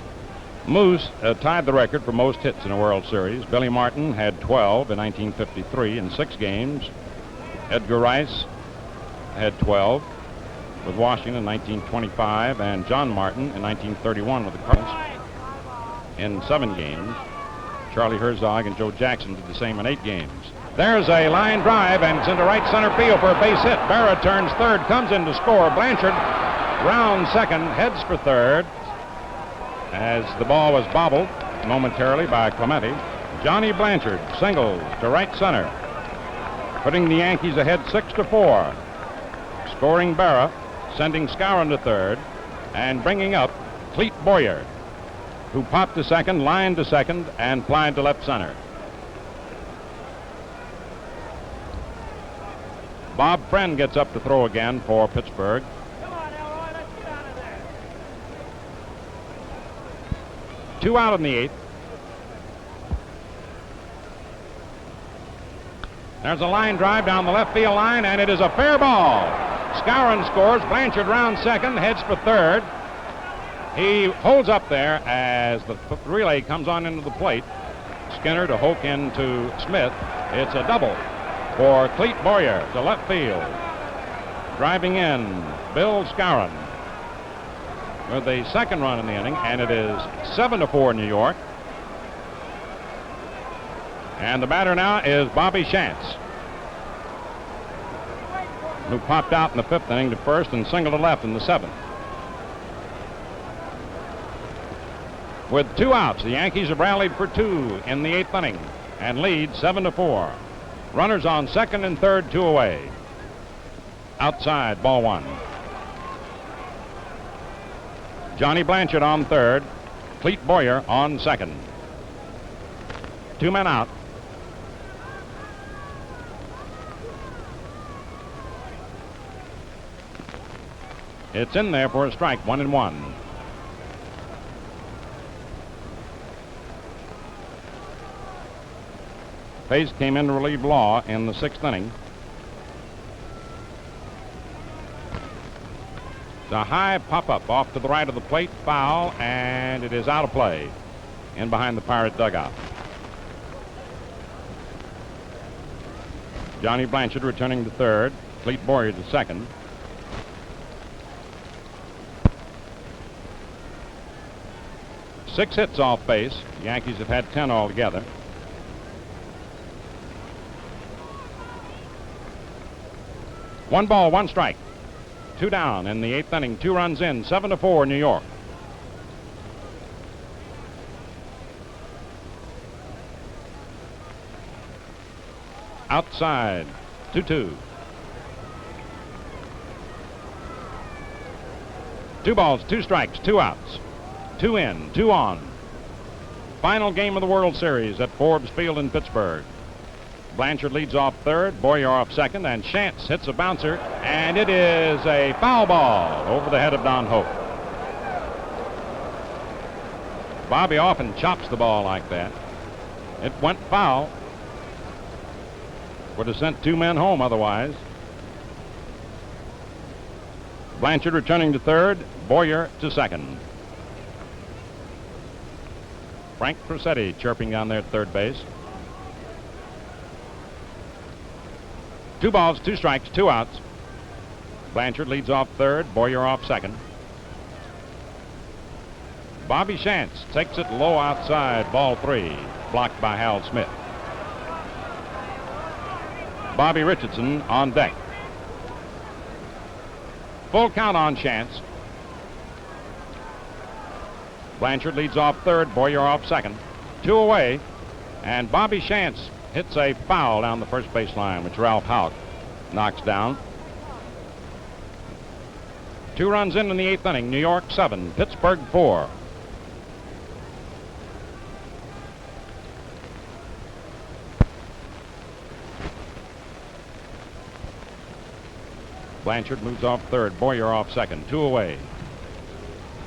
Moose tied the record for most hits in a World Series. Billy Martin had 12 in 1953 in 6 games. Edgar Rice had 12 with Washington in 1925, and John Martin in 1931 with the Cardinals in 7 games. Charlie Herzog and Joe Jackson did the same in 8 games. There's a line drive, and it's into right center field for a base hit. Berra turns third, comes in to score. Blanchard round second, heads for third as the ball was bobbled momentarily by Clemente. Johnny Blanchard singles to right center, putting the Yankees ahead 6-4. Scoring Berra, sending Skowron to third, and bringing up Clete Boyer, who popped to second, lined to second, and flied to left center. Bob Friend gets up to throw again for Pittsburgh. Come on now, Roy, let's get out of there. 2 out in the 8th. There's a line drive down the left field line, and it is a fair ball. Skowron scores. Blanchard round second, heads for third. He holds up there as the relay comes on into the plate. Skinner to Hoke into Smith. It's a double for Clete Boyer to left field. Driving in, Bill Skowron with the second run in the inning, and it is 7-4 New York. And the batter now is Bobby Shantz, who popped out in the 5th inning to first and singled to left in the 7th. With 2 outs, the Yankees have rallied for 2 in the 8th inning and lead 7-4. Runners on second and third, 2 away. Outside, ball 1. Johnny Blanchard on third, Clete Boyer on second. 2 men out. It's in there for a strike, 1-1. Pace came in to relieve Law in the 6th inning. It's a high pop-up off to the right of the plate, foul, and it is out of play in behind the Pirate dugout. Johnny Blanchard returning to third, Clete Boyer to second. Six hits off base. The Yankees have had 10 altogether. 1 ball, 1 strike. 2 down in the 8th inning. 2 runs in. 7-4 New York. Outside. 2-2. 2 balls, 2 strikes, 2 outs. 2 in, 2 on. Final game of the World Series at Forbes Field in Pittsburgh. Blanchard leads off third, Boyer off second, and Chance hits a bouncer, and it is a foul ball over the head of Don Hope. Bobby often chops the ball like that. It went foul. Would have sent 2 men home otherwise. Blanchard returning to third, Boyer to second. Frank Crosetti chirping down there at third base. 2 balls, 2 strikes, 2 outs. Blanchard leads off third, Boyer off second. Bobby Chance takes it low outside, ball 3, blocked by Hal Smith. Bobby Richardson on deck. Full count on Chance. Blanchard leads off third, Boyer off second. 2 away, and Bobby Chance hits a foul down the first base line, which Ralph Houck knocks down. 2 runs in the 8th inning. New York 7, Pittsburgh 4. Blanchard moves off third, Boyer off second. 2 away.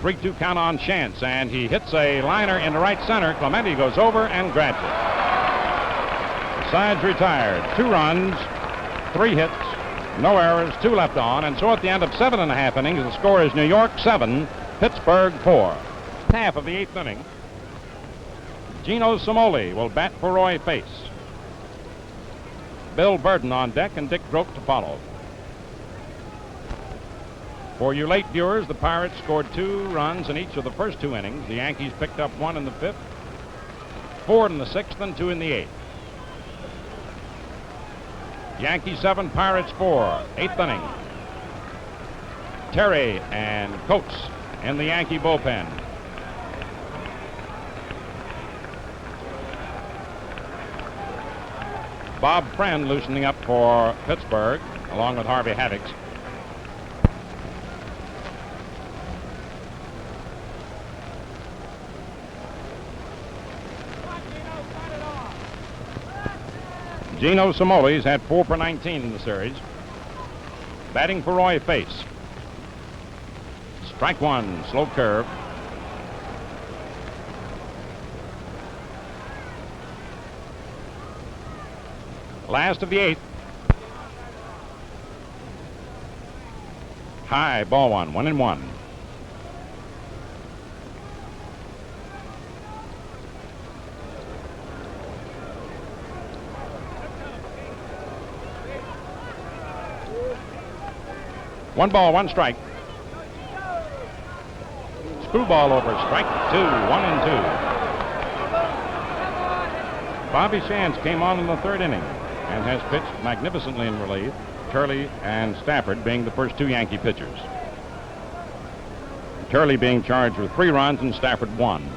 3-2 count on Chance, and he hits a liner into right center. Clemente goes over and grabs it. The side's retired. 2 runs, 3 hits, no errors, 2 left on, and so at the end of 7.5 innings, the score is New York 7, Pittsburgh 4. Half of the 8th inning. Gino Cimoli will bat for Roy Face. Bill Burden on deck and Dick Grope to follow. For you late viewers, the Pirates scored 2 runs in each of the first 2 innings. The Yankees picked up 1 in the 5th, 4 in the 6th, and 2 in the 8th. Yankees 7, Pirates 4, 8th inning. Terry and Coates in the Yankee bullpen. Bob Friend loosening up for Pittsburgh, along with Harvey Haddix. Gino Cimoli's had 4 for 19 in the series. Batting for Roy Face. Strike 1, slow curve. Last of the 8th. High, ball 1, 1-1. One ball, 1 strike. Screwball over strike 2, 1-2. Bobby Chance came on in the 3rd inning and has pitched magnificently in relief, Turley and Stafford being the first 2 Yankee pitchers. Turley being charged with 3 runs and Stafford 1.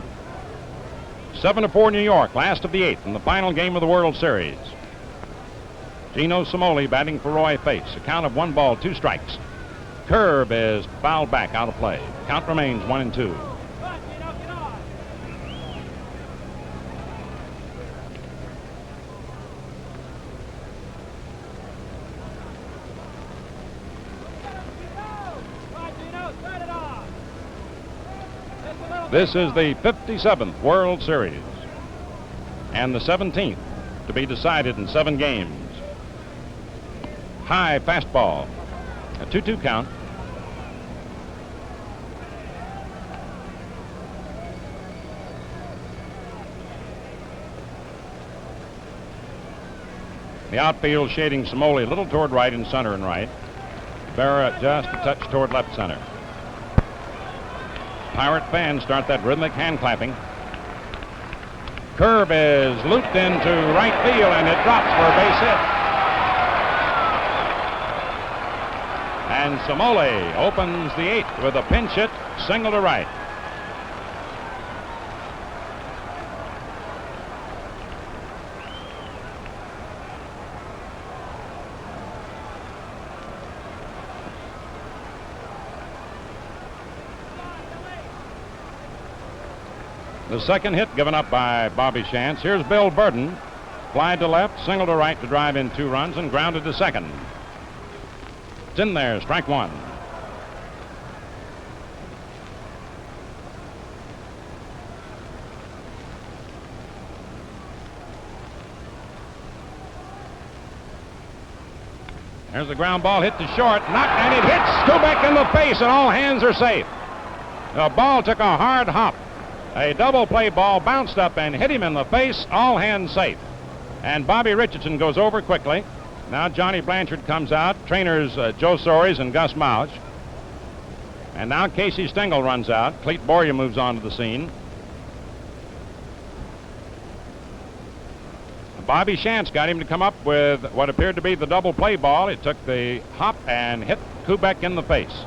7-4 New York, last of the 8th in the final game of the World Series. Gino Cimoli batting for Roy Face. A count of 1 ball, 2 strikes. Curve is fouled back, out of play. Count remains 1-2. This is the 57th World Series and the 17th to be decided in 7 games. High fastball. A 2-2 count. The outfield shading Cimoli a little toward right and center and right. Berra just a touch toward left center. Pirate fans start that rhythmic hand clapping. Curve is looped into right field and it drops for a base hit. And Somoli opens the 8th with a pinch hit, single to right. The second hit given up by Bobby Shantz. Here's Bill Burden. Fly to left, single to right to drive in 2 runs and grounded to second. It's in there, strike 1. There's the ground ball hit to short, knocked, and it hits Kubek in the face, and all hands are safe. The ball took a hard hop. A double play ball bounced up and hit him in the face, all hands safe. And Bobby Richardson goes over quickly. Now Johnny Blanchard comes out, trainers Joe Soares and Gus Mouch. And now Casey Stengel runs out. Clete Boria moves on to the scene. Bobby Shantz got him to come up with what appeared to be the double play ball. It took the hop and hit Kubek in the face.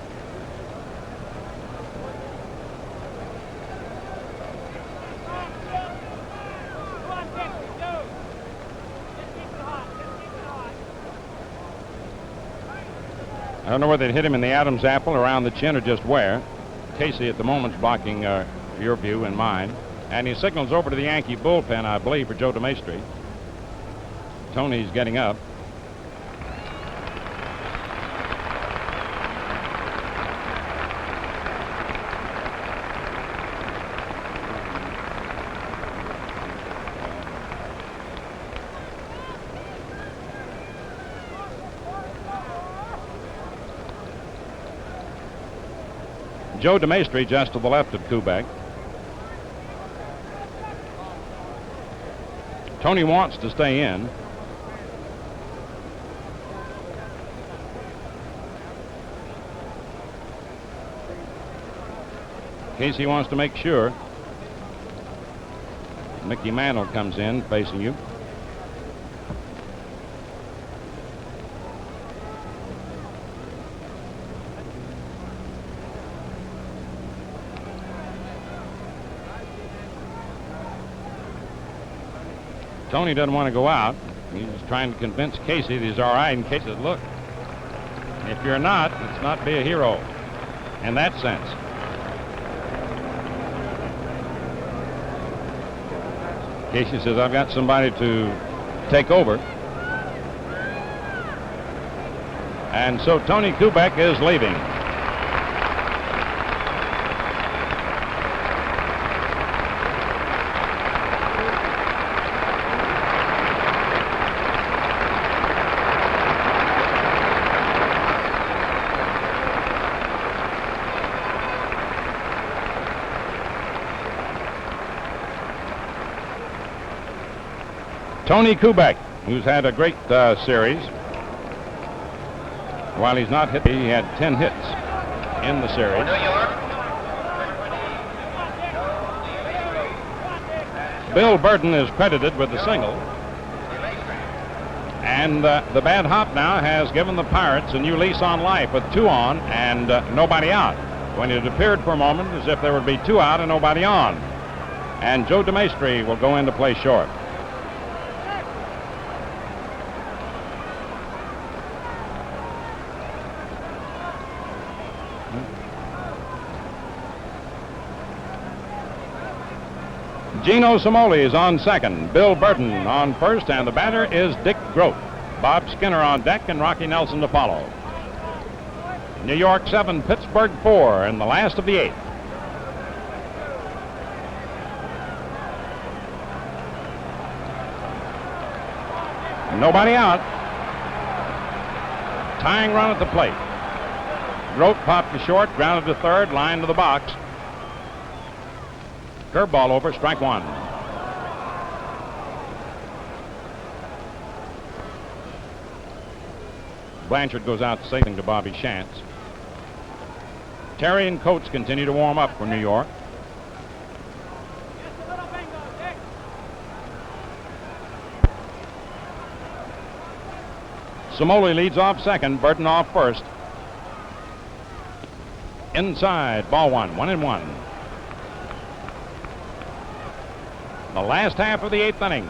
I don't know whether it hit him in the Adam's apple, around the chin, or just where. Casey at the moment's blocking your view and mine. And he signals over to the Yankee bullpen, I believe, for Joe DeMaestri. Tony's getting up. Joe DeMaestri just to the left of Kubek. Tony wants to stay in. Casey wants to make sure. Mickey Mantle comes in facing you. Tony doesn't want to go out. He's trying to convince Casey that he's all right, and Casey says, look, if you're not, let's not be a hero in that sense. Casey says, I've got somebody to take over. And so Tony Kubek is leaving. Tony Kubek, who's had a great series. While he's not hit, he had 10 hits in the series. Bill Burden is credited with the single. And the bad hop now has given the Pirates a new lease on life with 2 on and nobody out, when it appeared for a moment as if there would be 2 out and nobody on. And Joe DeMaestri will go in to play short. Gino Somoli is on second, Bill Burden on first, and the batter is Dick Grote. Bob Skinner on deck and Rocky Nelson to follow. New York 7, Pittsburgh 4 in the last of the 8th. Nobody out. Tying run at the plate. Grote popped to short, grounded to third, line to the box. Curveball over, strike 1. Blanchard goes out to say something to Bobby Shantz. Terry and Coates continue to warm up for New York. Somoli leads off second, Burden off first. Inside, ball one, 1-1. The last half of the 8th inning.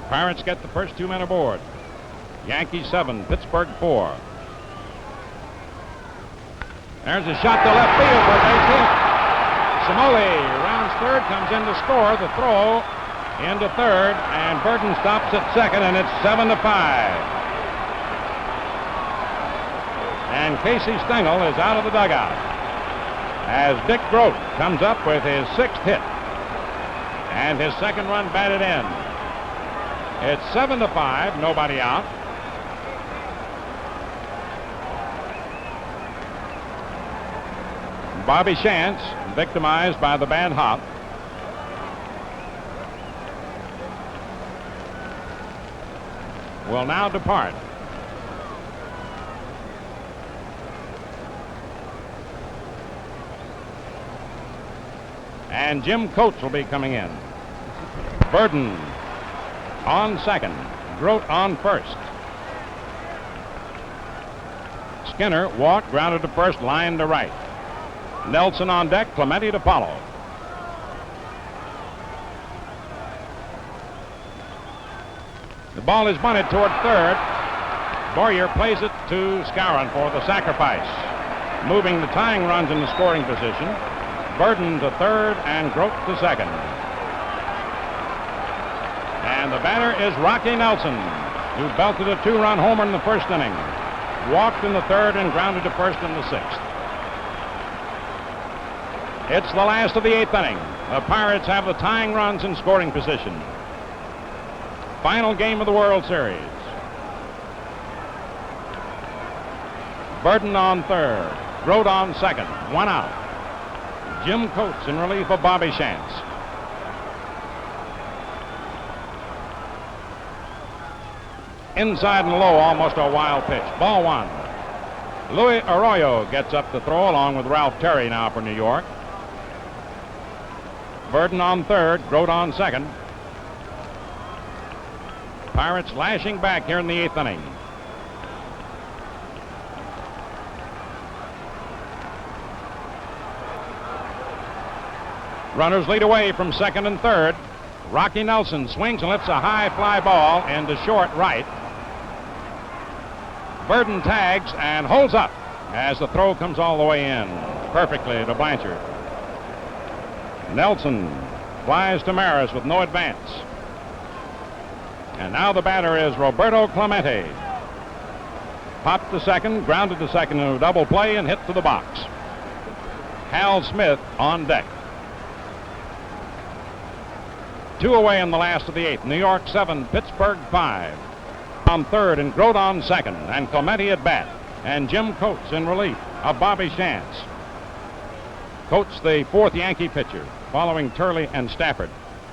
Pirates get the first 2 men aboard. Yankees 7, Pittsburgh 4. There's a shot to left field for a base hit. Samoli rounds third, comes in to score. The throw into third, and Burton stops at second, and it's 7-5. And Casey Stengel is out of the dugout as Dick Grote comes up with his 6th hit and his 2nd run batted in. It's 7-5, nobody out. Bobby Shantz victimized by the bad hop. Will now depart. And Jim Coates will be coming in. Burden on second. Grote on first. Skinner walked, grounded to first, line to right. Nelson on deck, Clemente to follow. The ball is bunted toward third. Boyer plays it to Skowron for the sacrifice, moving the tying runs in the scoring position. Burden to third and Grote to second. And the batter is Rocky Nelson, who belted a 2-run homer in the first inning, walked in the third and grounded to first in the 6th. It's the last of the 8th inning. The Pirates have the tying runs in scoring position. Final game of the World Series. Burden on third, Grote on second, 1 out. Jim Coates in relief of Bobby Shantz. Inside and low, almost a wild pitch. Ball 1. Louis Arroyo gets up to throw along with Ralph Terry now for New York. Burden on third, Grote on second. Pirates lashing back here in the 8th inning. Runners lead away from second and third. Rocky Nelson swings and lifts a high fly ball into short right. Burden tags and holds up as the throw comes all the way in perfectly to Blanchard. Nelson flies to Maris with no advance. And now the batter is Roberto Clemente. Popped to second, grounded to second in a double play, and hit to the box. Hal Smith on deck. 2 away in the last of the 8th. New York 7, Pittsburgh 5. On third and Grote on second, and Clemente at bat, and Jim Coates in relief of Bobby Shantz. Coates, the 4th Yankee pitcher, following Turley and Stafford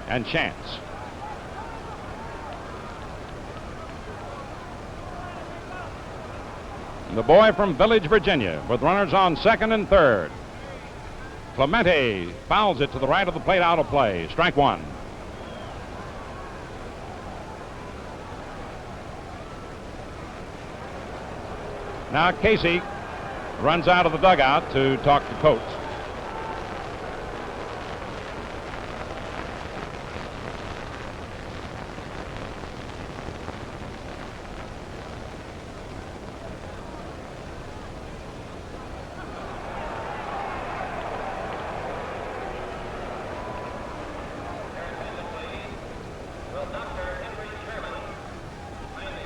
and Shantz. The boy from Village, Virginia, with runners on second and third. Clemente fouls it to the right of the plate, out of play. Strike 1. Now Casey runs out of the dugout to talk to Coates.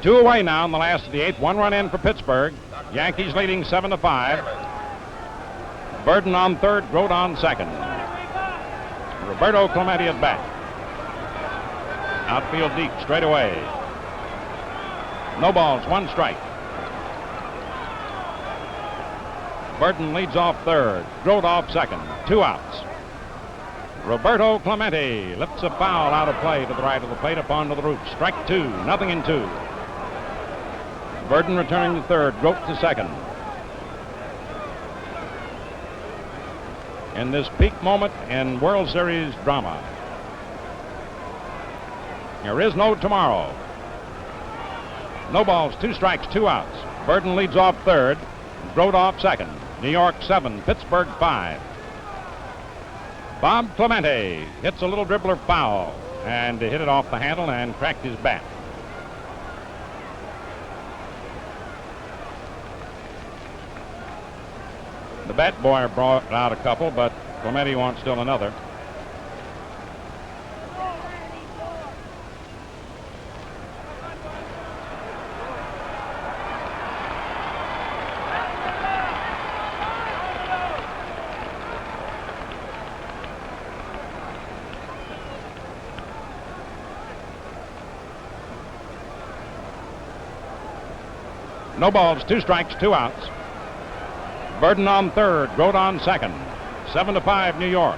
Two away now in the last of the 8th. 1 run in for Pittsburgh. Yankees leading 7-5. Burden on third, Grote on second. Roberto Clemente at bat. Outfield deep, straight away. No balls, 1 strike. Burden leads off third, Grote off second, 2 outs. Roberto Clemente lifts a foul out of play to the right of the plate up onto the roof. Strike 2, 0-2. Burden returning to third, Grote to second. In this peak moment in World Series drama. There is no tomorrow. No balls, 2 strikes, 2 outs. Burden leads off third, Grote off second. New York 7, Pittsburgh 5. Bob Clemente hits a little dribbler foul and hit it off the handle and cracked his bat. The bat boy brought out a couple, but Clemente wants still another. No balls, 2 strikes, 2 outs. Burden on third, Grote on second. 7-5 New York.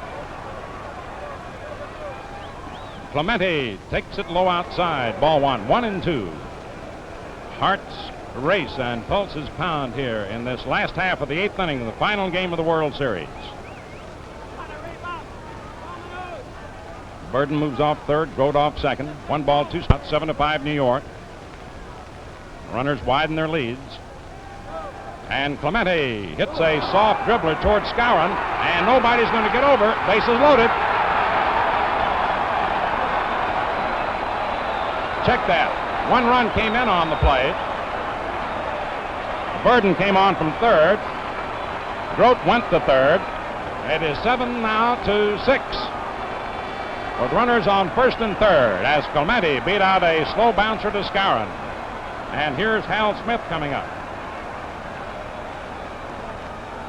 Clemente takes it low outside. Ball 1, 1-2. Hearts race and pulses pound here in this last half of the 8th inning, the final game of the World Series. Burden moves off third, Grote off second. 1 ball, 2 strikes, 7-5 New York. Runners widen their leads. And Clemente hits a soft dribbler towards Skowron, and nobody's going to get over. Bases loaded. Check that. 1 run came in on the play. Burden came on from third. Grote went to third. It is 7 now to 6. With runners on first and third as Clemente beat out a slow bouncer to Skowron. And here's Hal Smith coming up.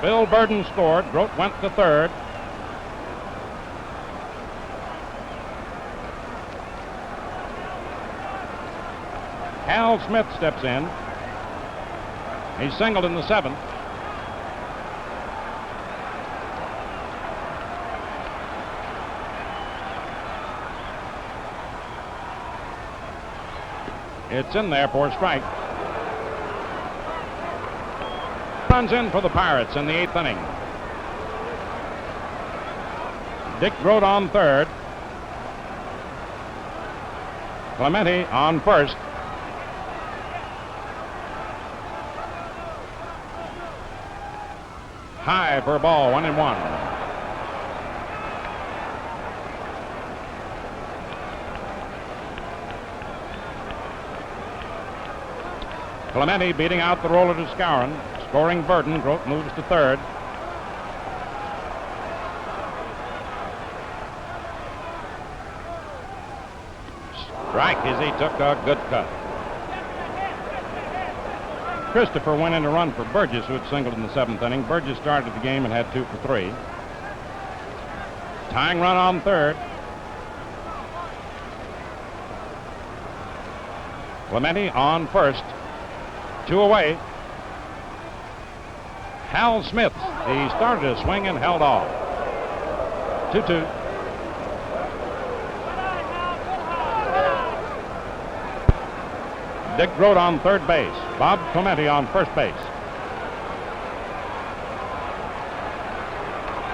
Bill Burden scored. Grote went to third. Hal Smith steps in. He's singled in the 7th. It's in there for a strike. Runs in for the Pirates in the 8th inning. Dick Grote on third. Clemente on first. High for a ball, 1-1. Clemente beating out the roller to Skowron. Scoring Burden. Grote moves to third. Strike as he took a good cut. Christopher went in to run for Burgess, who had singled in the 7th inning. Burgess started the game and had 2 for 3. Tying run on third. Clemente on first. 2 away. Hal Smith. He started a swing and held off. 2-2. Dick Grote on third base. Bob Clemente on first base.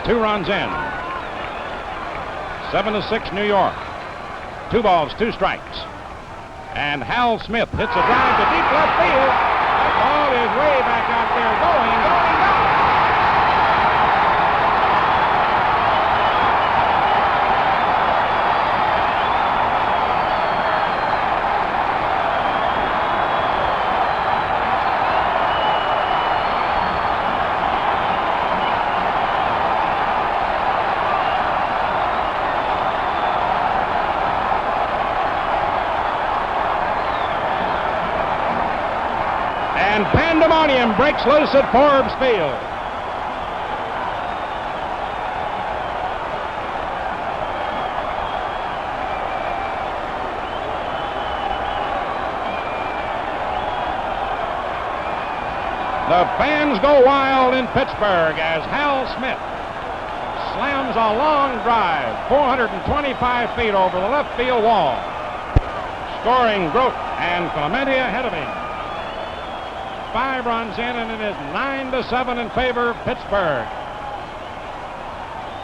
2 runs in. 7-6 New York. 2 balls, 2 strikes. And Hal Smith hits a drive to deep left field. That ball is way back out there, going. And pandemonium breaks loose at Forbes Field. The fans go wild in Pittsburgh as Hal Smith slams a long drive, 425 feet over the left field wall, scoring Grote and Clemente ahead of him. 5 runs in, and it is 9-7 in favor of Pittsburgh.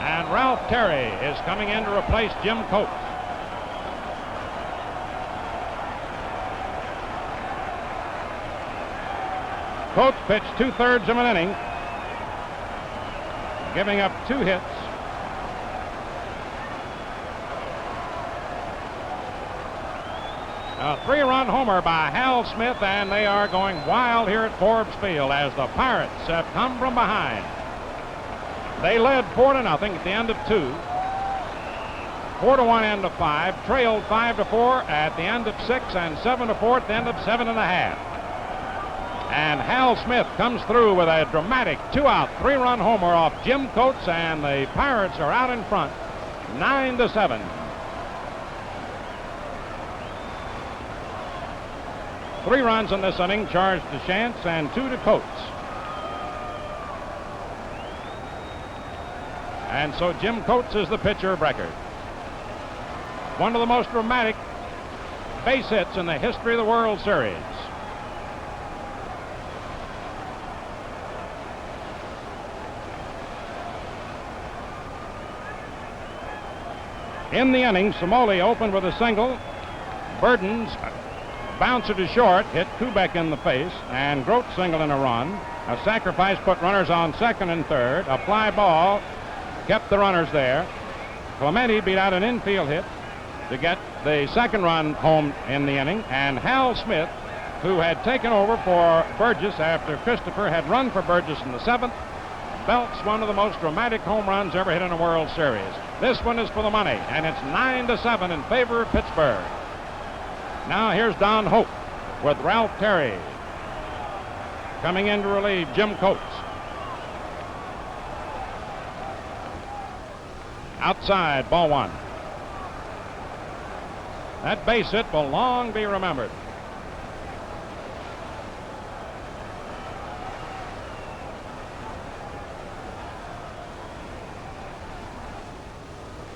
And Ralph Terry is coming in to replace Jim Coates. Coates pitched 2/3 of an inning. giving up 2 hits. A 3-run homer by Hal Smith, and they are going wild here at Forbes Field as the Pirates have come from behind. They led 4-0 at the end of 2. 4-1 end of 5, trailed 5-4 at the end of 6, and 7-4 at the end of 7.5. And Hal Smith comes through with a dramatic 2-out, 3-run homer off Jim Coates, and the Pirates are out in front, 9-7. Three runs in this inning, charged to Shantz and 2 to Coates. And so Jim Coates is the pitcher of record. One of the most dramatic base hits in the history of the World Series. In the inning, Somoli opened with a single. Burden's bouncer to short hit Kubek in the face, and Grote singled in a run. A sacrifice put runners on second and third. A fly ball kept the runners there. Clemente beat out an infield hit to get the second run home in the inning, and Hal Smith, who had taken over for Burgess after Christopher had run for Burgess in the 7th, belts one of the most dramatic home runs ever hit in a World Series. This one is for the money, and it's 9-7 in favor of Pittsburgh. Now here's Don Hope with Ralph Terry coming in to relieve Jim Coates. Outside, ball 1. That base hit will long be remembered.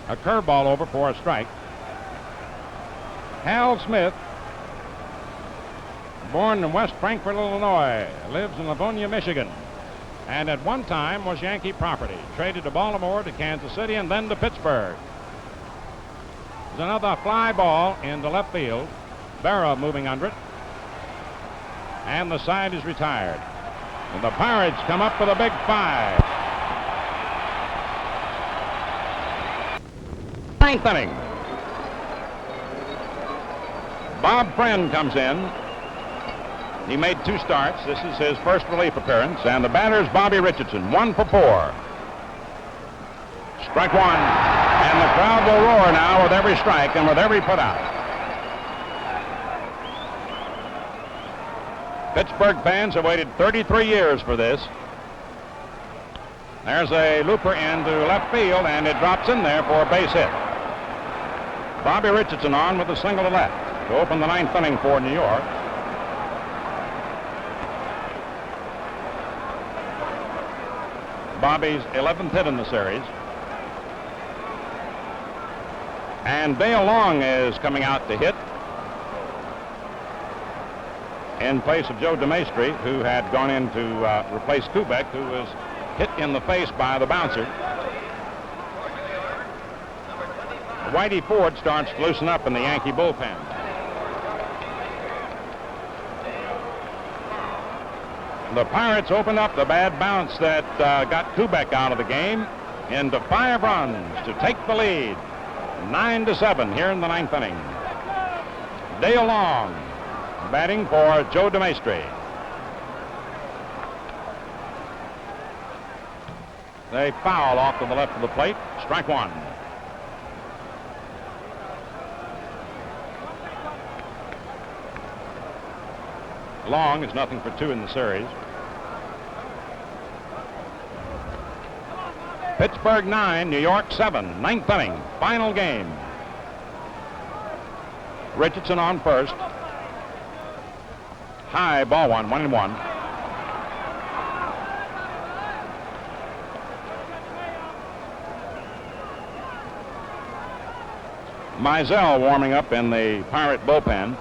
A curveball over for a strike. Hal Smith, born in West Frankfort, Illinois, lives in Livonia, Michigan, and at one time was Yankee property. Traded to Baltimore, to Kansas City, and then to Pittsburgh. There's another fly ball into left field. Berra moving under it, and the side is retired. And the Pirates come up with a big 5. 9th inning. Bob Friend comes in. He made 2 starts. This is his first relief appearance, and the batter is Bobby Richardson, 1 for 4. Strike 1, and the crowd will roar now with every strike and with every put out. Pittsburgh fans have waited 33 years for this. There's a looper into left field, and it drops in there for a base hit. Bobby Richardson on with a single to left to open the 9th inning for New York. Bobby's 11th hit in the series. And Dale Long is coming out to hit in place of Joe DeMaestri, who had gone in to replace Kubek, who was hit in the face by the bouncer. Whitey Ford starts to loosen up in the Yankee bullpen. The Pirates opened up the bad bounce that got Kubek out of the game into 5 runs to take the lead. 9-7 here in the 9th inning. Dale Long batting for Joe DeMaestri. They foul off to the left of the plate. Strike 1. Long is nothing for 2 in the series. Pittsburgh 9, New York 7, 9th inning, final game. Richardson on first. High, ball 1, 1-1. Mizell warming up in the Pirate bullpen.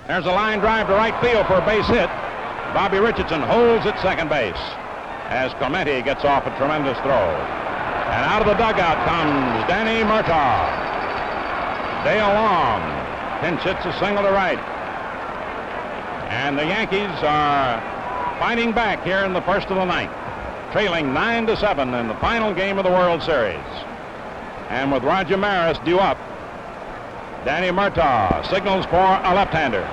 There's a line drive to right field for a base hit. Bobby Richardson holds at second base as Clemente gets off a tremendous throw. And out of the dugout comes Danny Murtaugh. Dale Long pinch hits a single to right. And the Yankees are fighting back here in the first of the ninth, trailing 9-7 in the final game of the World Series. And with Roger Maris due up, Danny Murtaugh signals for a left-hander.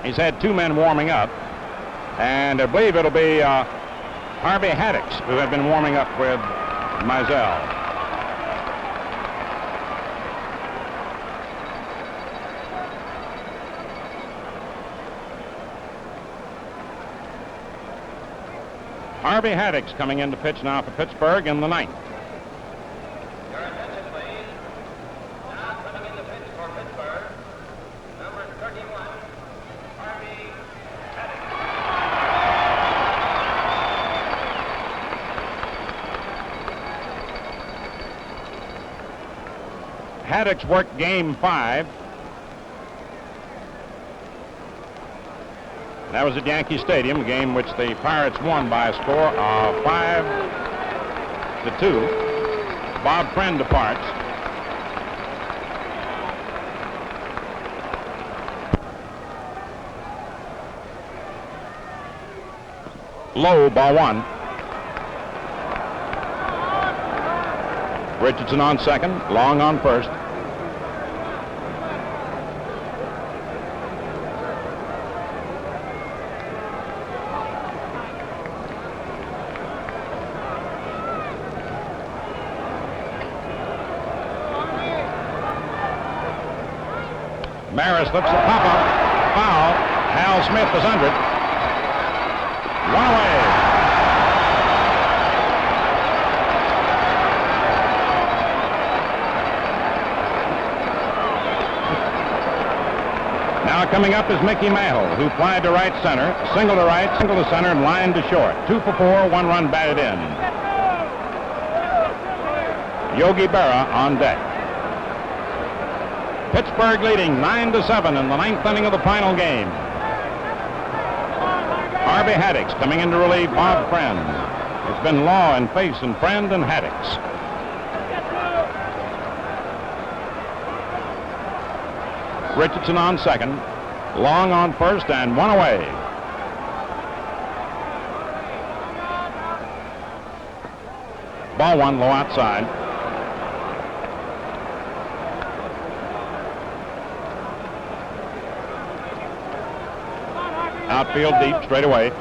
He's had two men warming up, and I believe it'll be Harvey Haddix who have been warming up with Mizell. Harvey Haddix coming in to pitch now for Pittsburgh in the ninth. Your attention, please. Now coming in to pitch for Pittsburgh, number 31, Harvey Haddix worked game 5. That was at Yankee Stadium, a game which the Pirates won by a score of 5-2. Bob Friend departs. Low, ball 1. Richardson on second, Long on first. Maris lifts the pop-up. Foul. Hal Smith is under it. One away. Now coming up is Mickey Mantle, who flied to right center, single to right, single to center, and line to short. 2 for 4, 1 run batted in. Yogi Berra on deck. Pittsburgh leading 9-7 in the ninth inning of the final game. Harvey Haddix coming in to relieve Bob Friend. It's been Law and Face and Friend and Haddix. Richardson on second, Long on first, and 1 away. Ball 1 low outside. Outfield deep, straight away.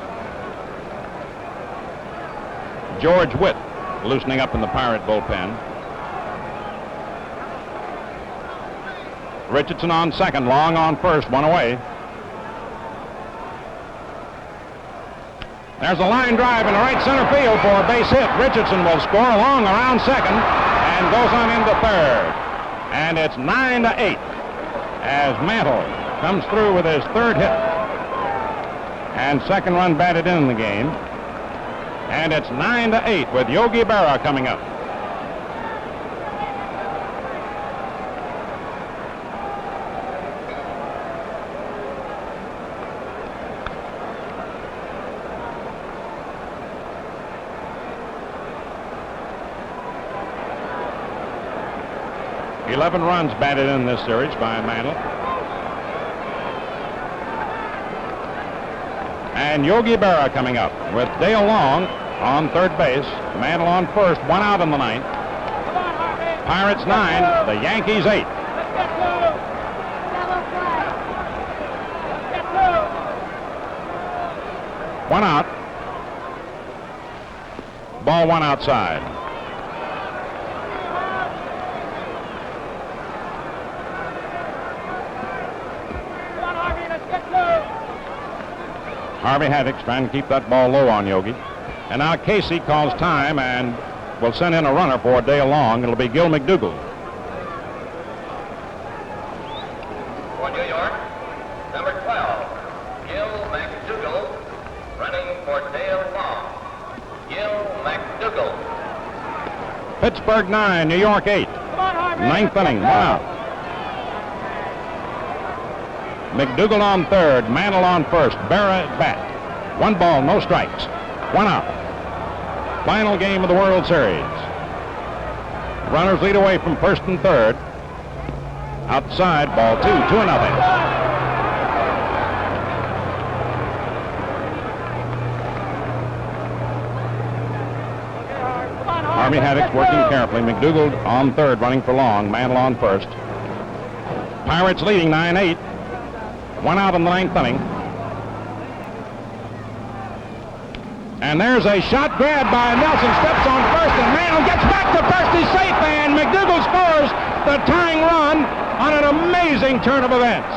George Witt loosening up in the Pirate bullpen. Richardson on second, Long on first, 1 away. There's a line drive in the right center field for a base hit. Richardson will score. Long around second and goes on into third. And it's 9-8 as Mantle comes through with his third hit. And second run batted in the game. And it's 9-8 with Yogi Berra coming up. Eleven runs batted in this series by Mantle. And Yogi Berra coming up with Dale Long on third base, Mantle on first, 1 out in the ninth. Pirates 9, the Yankees 8. One out. Ball 1 outside. Harvey Haddix trying to keep that ball low on Yogi. And now Casey calls time and will send in a runner for Dale Long. It'll be Gil McDougall. For New York, number 12, Gil McDougall, running for Dale Long. Gil McDougall. Pittsburgh 9, New York 8. Ninth inning, 1 out. McDougall on third, Mantle on first, Berra at bat. 1 ball, no strikes, 1 out. Final game of the World Series. Runners lead away from first and third. Outside, ball 2-0. Army Haddock's working carefully. McDougald on third, running for long. Mantle on first. Pirates leading 9-8. 1 out in the ninth inning. And there's a shot grab by Nelson. Steps on first, and Mantle gets back to first. He's safe, and McDougald scores the tying run on an amazing turn of events.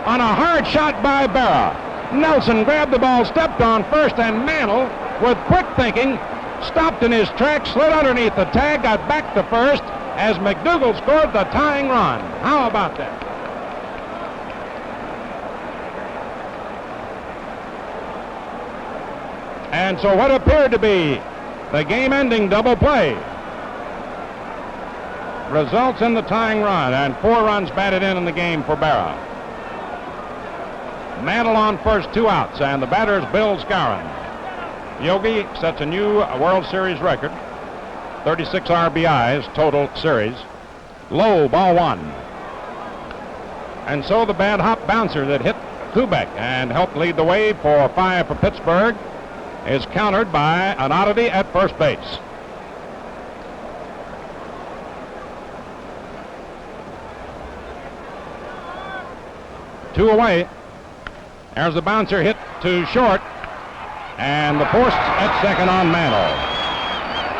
On a hard shot by Berra. Nelson grabbed the ball, stepped on first, and Mantle, with quick thinking, stopped in his tracks, slid underneath the tag, got back to first as McDougald scored the tying run. How about that? And so what appeared to be the game-ending double play results in the tying run, and 4 runs batted in the game for Berra. Mantle on first, 2 outs, and the batter is Bill Skowron. Yogi sets a new World Series record, 36 RBIs total series. Low, ball 1. And so the bad hop bouncer that hit Kubek and helped lead the way for 5 for Pittsburgh is countered by an oddity at first base. Two away. There's the bouncer hit to short. And the post at second on Mantle.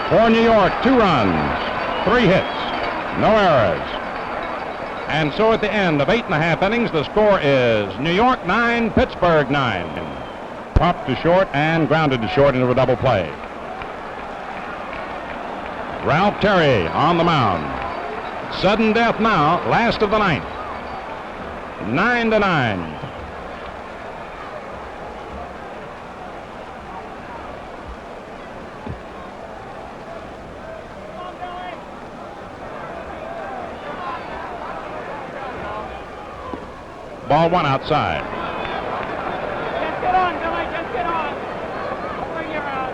For New York, 2 runs, 3 hits, no errors. And so at the end of 8.5 innings, the score is New York 9, Pittsburgh 9. Popped to short and grounded to short into a double play. Ralph Terry on the mound. Sudden death now, last of the ninth. 9-9. Ball 1 outside. Just get on, Billy, just get on. Bring your out.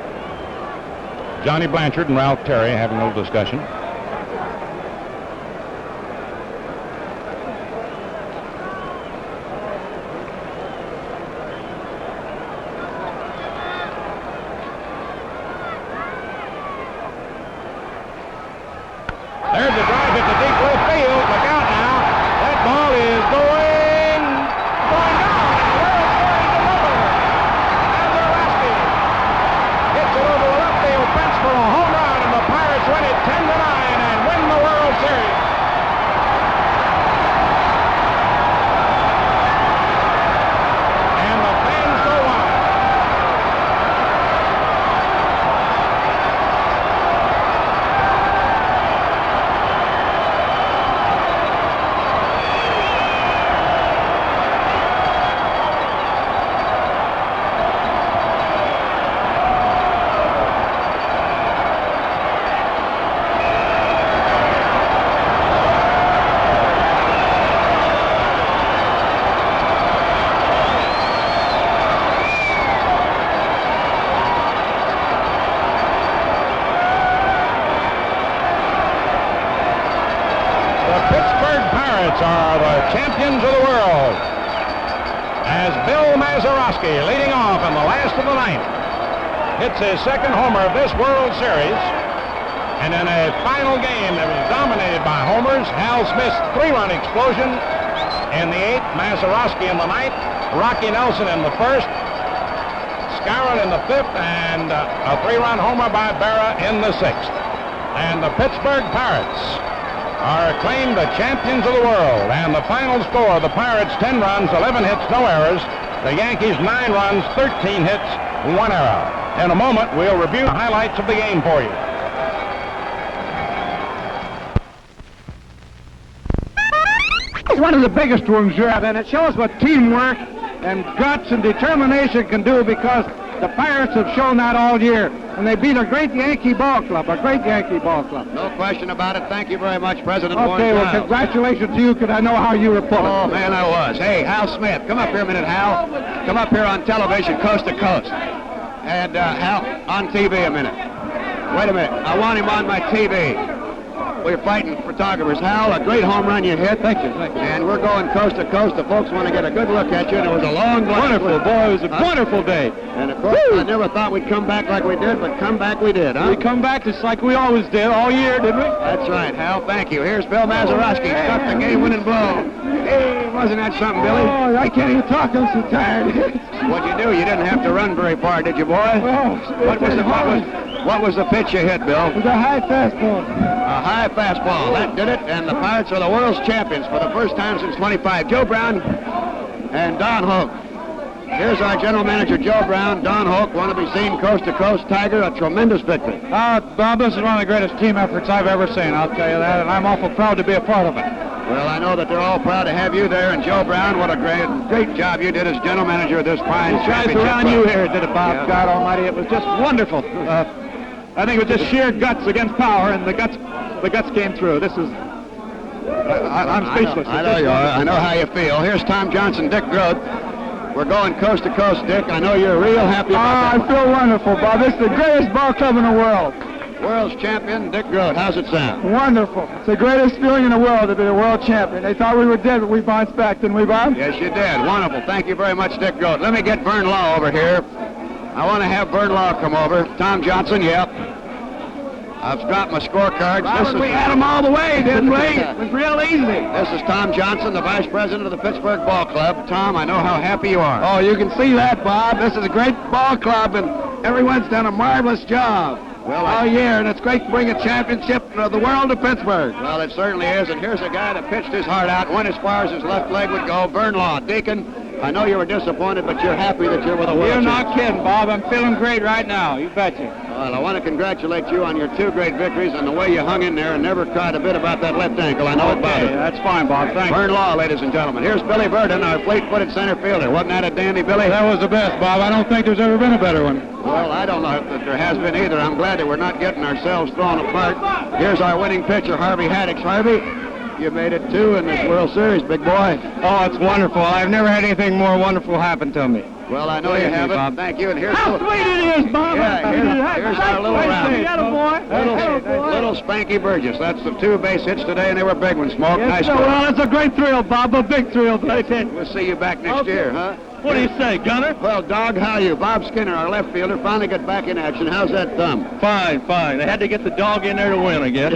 Johnny Blanchard and Ralph Terry having a little discussion. There's the drive hit to deep left field. Look out now. That ball is going down. World Series delivered. Mazeroski hits it over the left field fence for a home run, and the Pirates win it 10-9 and win the World Series. And the fans go wild. Are the champions of the world as Bill Mazeroski, leading off in the last of the ninth, hits his second homer of this World Series. And in a final game that was dominated by homers, Hal Smith's 3-run explosion in the 8th, Mazeroski in the 9th, Rocky Nelson in the 1st, Skowron in the 5th, and a 3-run homer by Berra in the 6th. And the Pittsburgh Pirates are acclaimed the champions of the world. And the final score, the Pirates 10 runs, 11 hits, no errors. The Yankees 9 runs, 13 hits, 1 error. In a moment, we'll review the highlights of the game for you. It's one of the biggest ones you have, and it shows what teamwork and guts and determination can do, because the Pirates have shown that all year. And they beat a great Yankee ball club, No question about it. Thank you very much, President Warren. Okay, well, congratulations to you, because I know how you were pulling. Oh, man, I was. Hey, Hal Smith, come up here a minute, Hal. Come up here on television, coast to coast. And Hal, on TV a minute. Wait a minute. I want him on my TV. we're fighting photographers. Hal, a great home run you hit. Thank you, thank you. And we're going coast to coast. The folks want to get a good look at you, and it was a long glass. Wonderful, boy. It was a wonderful day. And of course, I never thought we'd come back like we did, but come back we did, huh? We come back just like we always did all year, didn't we? That's right, Hal. Thank you. Here's Bill Mazeroski. Struck the game-winning blow. Hey, wasn't that something, Billy? Oh, I can't even talk. I'm so tired. What'd you do? You didn't have to run very far, did you, boy? What was the pitch you hit, Bill? It was a high fastball. A high fastball. That did it, and the Pirates are the world's champions for the first time since 25. Joe Brown and Don Hoke. Here's our general manager, Joe Brown. Don Hoke, want to be seen coast to coast. Tiger, a tremendous victory. Bob, this is one of the greatest team efforts I've ever seen, I'll tell you that, and I'm awful proud to be a part of it. Well, I know that they're all proud to have you there, and Joe Brown, what a great job you did as general manager of this fine Guys championship around club. you here did it, Bob. Yeah. God almighty, it was just wonderful. I think it was just sheer guts against power, and the guts came through. This is... I'm speechless. I know you are. I know how you feel. Here's Tom Johnson, Dick Grote. We're going coast to coast, Dick. I know you're real happy about that. I feel wonderful, Bob. This is the greatest ball club in the world. World's champion, Dick Grote. How's it sound? Wonderful. It's the greatest feeling in the world to be the world champion. They thought we were dead, but we bounced back, didn't we, Bob? Yes, you did. Wonderful. Thank you very much, Dick Grote. Let me get Vern Law over here. I want to have Vern Law come over. Tom Johnson, yep. I've dropped my scorecards. We had them all the way, didn't we? It was real easy. This is Tom Johnson, the vice president of the Pittsburgh Ball Club. Tom, I know how happy you are. Oh, you can see that, Bob. This is a great ball club, and everyone's done a marvelous job all year, and it's great to bring a championship of the world to Pittsburgh. Well, it certainly is, and here's a guy that pitched his heart out, went as far as his left leg would go. Vern Law. Deacon, I know you were disappointed, but you're happy that you're with a world You're champion. not kidding, Bob. I'm feeling great right now. You betcha. Well, I want to congratulate you on your two great victories and the way you hung in there and never cried a bit about that left ankle. I know it bothered you. That's fine, Bob. Thanks. Vern Law, ladies and gentlemen. Here's Billy Burden, our fleet-footed center fielder. Wasn't that a dandy, Billy? That was the best, Bob. I don't think there's ever been a better one. Well, I don't know if there has been either. I'm glad that we're not getting ourselves thrown apart. Here's our winning pitcher, Harvey Haddix. Harvey, you made it two in this World Series, big boy. Oh, it's wonderful. I've never had anything more wonderful happen to me. Well, I know you haven't. Bob. Thank you. And here's How sweet it is, Bob. Yeah, here's our little round. Boy. Little Spanky Burgess. That's the two base hits today, and they were big ones. Smoke, nice one. Well, it's a great thrill, Bob. A big thrill. We'll see you back next year, huh? What do you say, Gunner? Well, Dog, how are you? Bob Skinner, our left fielder, finally got back in action. How's that thumb? Fine, fine. They had to get the dog in there to win, I guess.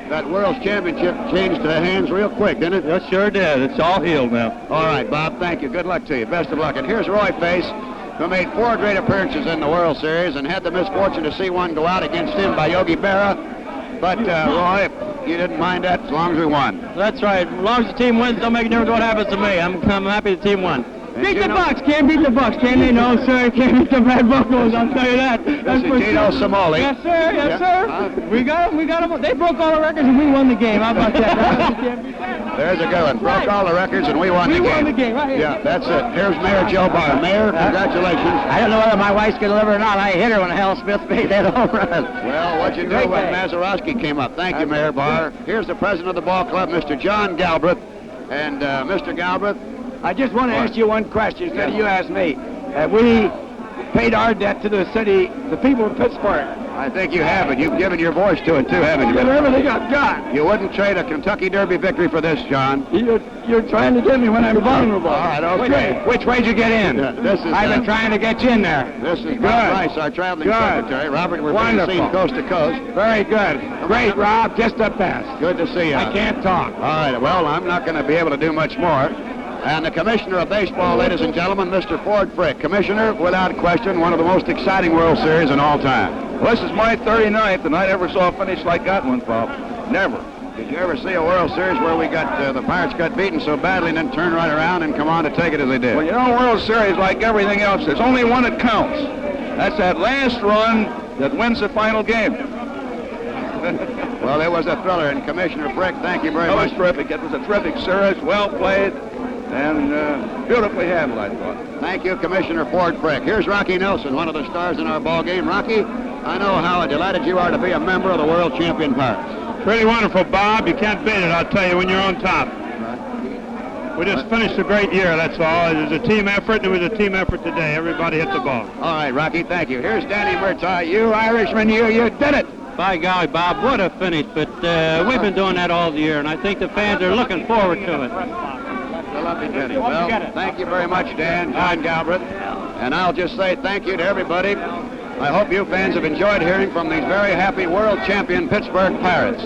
That World's Championship changed hands real quick, didn't it? Yes, sure did. It's all healed now. All right, Bob, thank you. Good luck to you. Best of luck. And here's Roy Face, who made 4 great appearances in the World Series and had the misfortune to see one go out against him by Yogi Berra. But, Roy, you didn't mind that as long as we won. That's right. As long as the team wins, don't make a difference what happens to me. I'm happy the team won. And Beat you the know- Bucks. Can't beat the Bucks, can they? No, sir. Can't beat the Red Buckles. I'll tell you that. This That's is for Gino sure. Samoli. Yes, sir. Yes, Yeah. sir. Huh? We got them. They broke all the records and we won the game. How about that? There's a good one. Broke all the records and we won the game. We won the game, right here. Yeah, that's it. Here's Mayor Joe Barr. Mayor, congratulations. I don't know whether my wife's going to live or not. I hit her when Hal Smith made that home run. Well, what'd you do Great when day. Mazeroski came up? Thank you, Mayor Barr. Here's the president of the ball club, Mr. John Galbraith. And, Mr. Galbraith, I just want to ask you one question instead of you ask me. We paid our debt to the city, the people of Pittsburgh. I think you have it. You've given your voice to it, too, haven't you? Give everything I've got. You wouldn't trade a Kentucky Derby victory for this, John. You're trying to get me when I'm vulnerable. All right, okay. Which way'd you get in? Yeah, this is, I've been trying to get you in there. This is Good. Bob Rice, our traveling Good. secretary. Robert, we're being Wonderful. seen coast to coast. Very good. Great, Rob. Just the best. Good to see you. I can't talk. All right, well, I'm not going to be able to do much more. And the commissioner of baseball, ladies and gentlemen, Mr. Ford Frick. Commissioner, without question, one of the most exciting World Series in all time. Well, this is my 39th, and I never saw a finish like that one, Bob. Never. Did you ever see a World Series where we got the Pirates got beaten so badly and then turned right around and come on to take it as they did? Well, you know, World Series, like everything else, there's only one that counts. That's that last run that wins the final game. Well, it was a thriller, and Commissioner Frick, thank you very That much. was terrific. It was a terrific series, well played, and beautifully handled, I thought. Thank you, Commissioner Ford Frick. Here's Rocky Nelson, one of the stars in our ball game. Rocky, I know how delighted you are to be a member of the world champion Pirates. Pretty wonderful, Bob. You can't beat it, I'll tell you, when you're on top. We just finished a great year, that's all. It was a team effort, and it was a team effort today. Everybody hit the ball. All right, Rocky, thank you. Here's Danny Murtaugh. You Irishman, you did it. By golly, Bob, what a finish. But we've been doing that all year, and I think the fans are looking forward to it. The lovely Teddy. Well, thank you very much, Dan, John Galbraith. And I'll just say thank you to everybody. I hope you fans have enjoyed hearing from these very happy world champion Pittsburgh Pirates.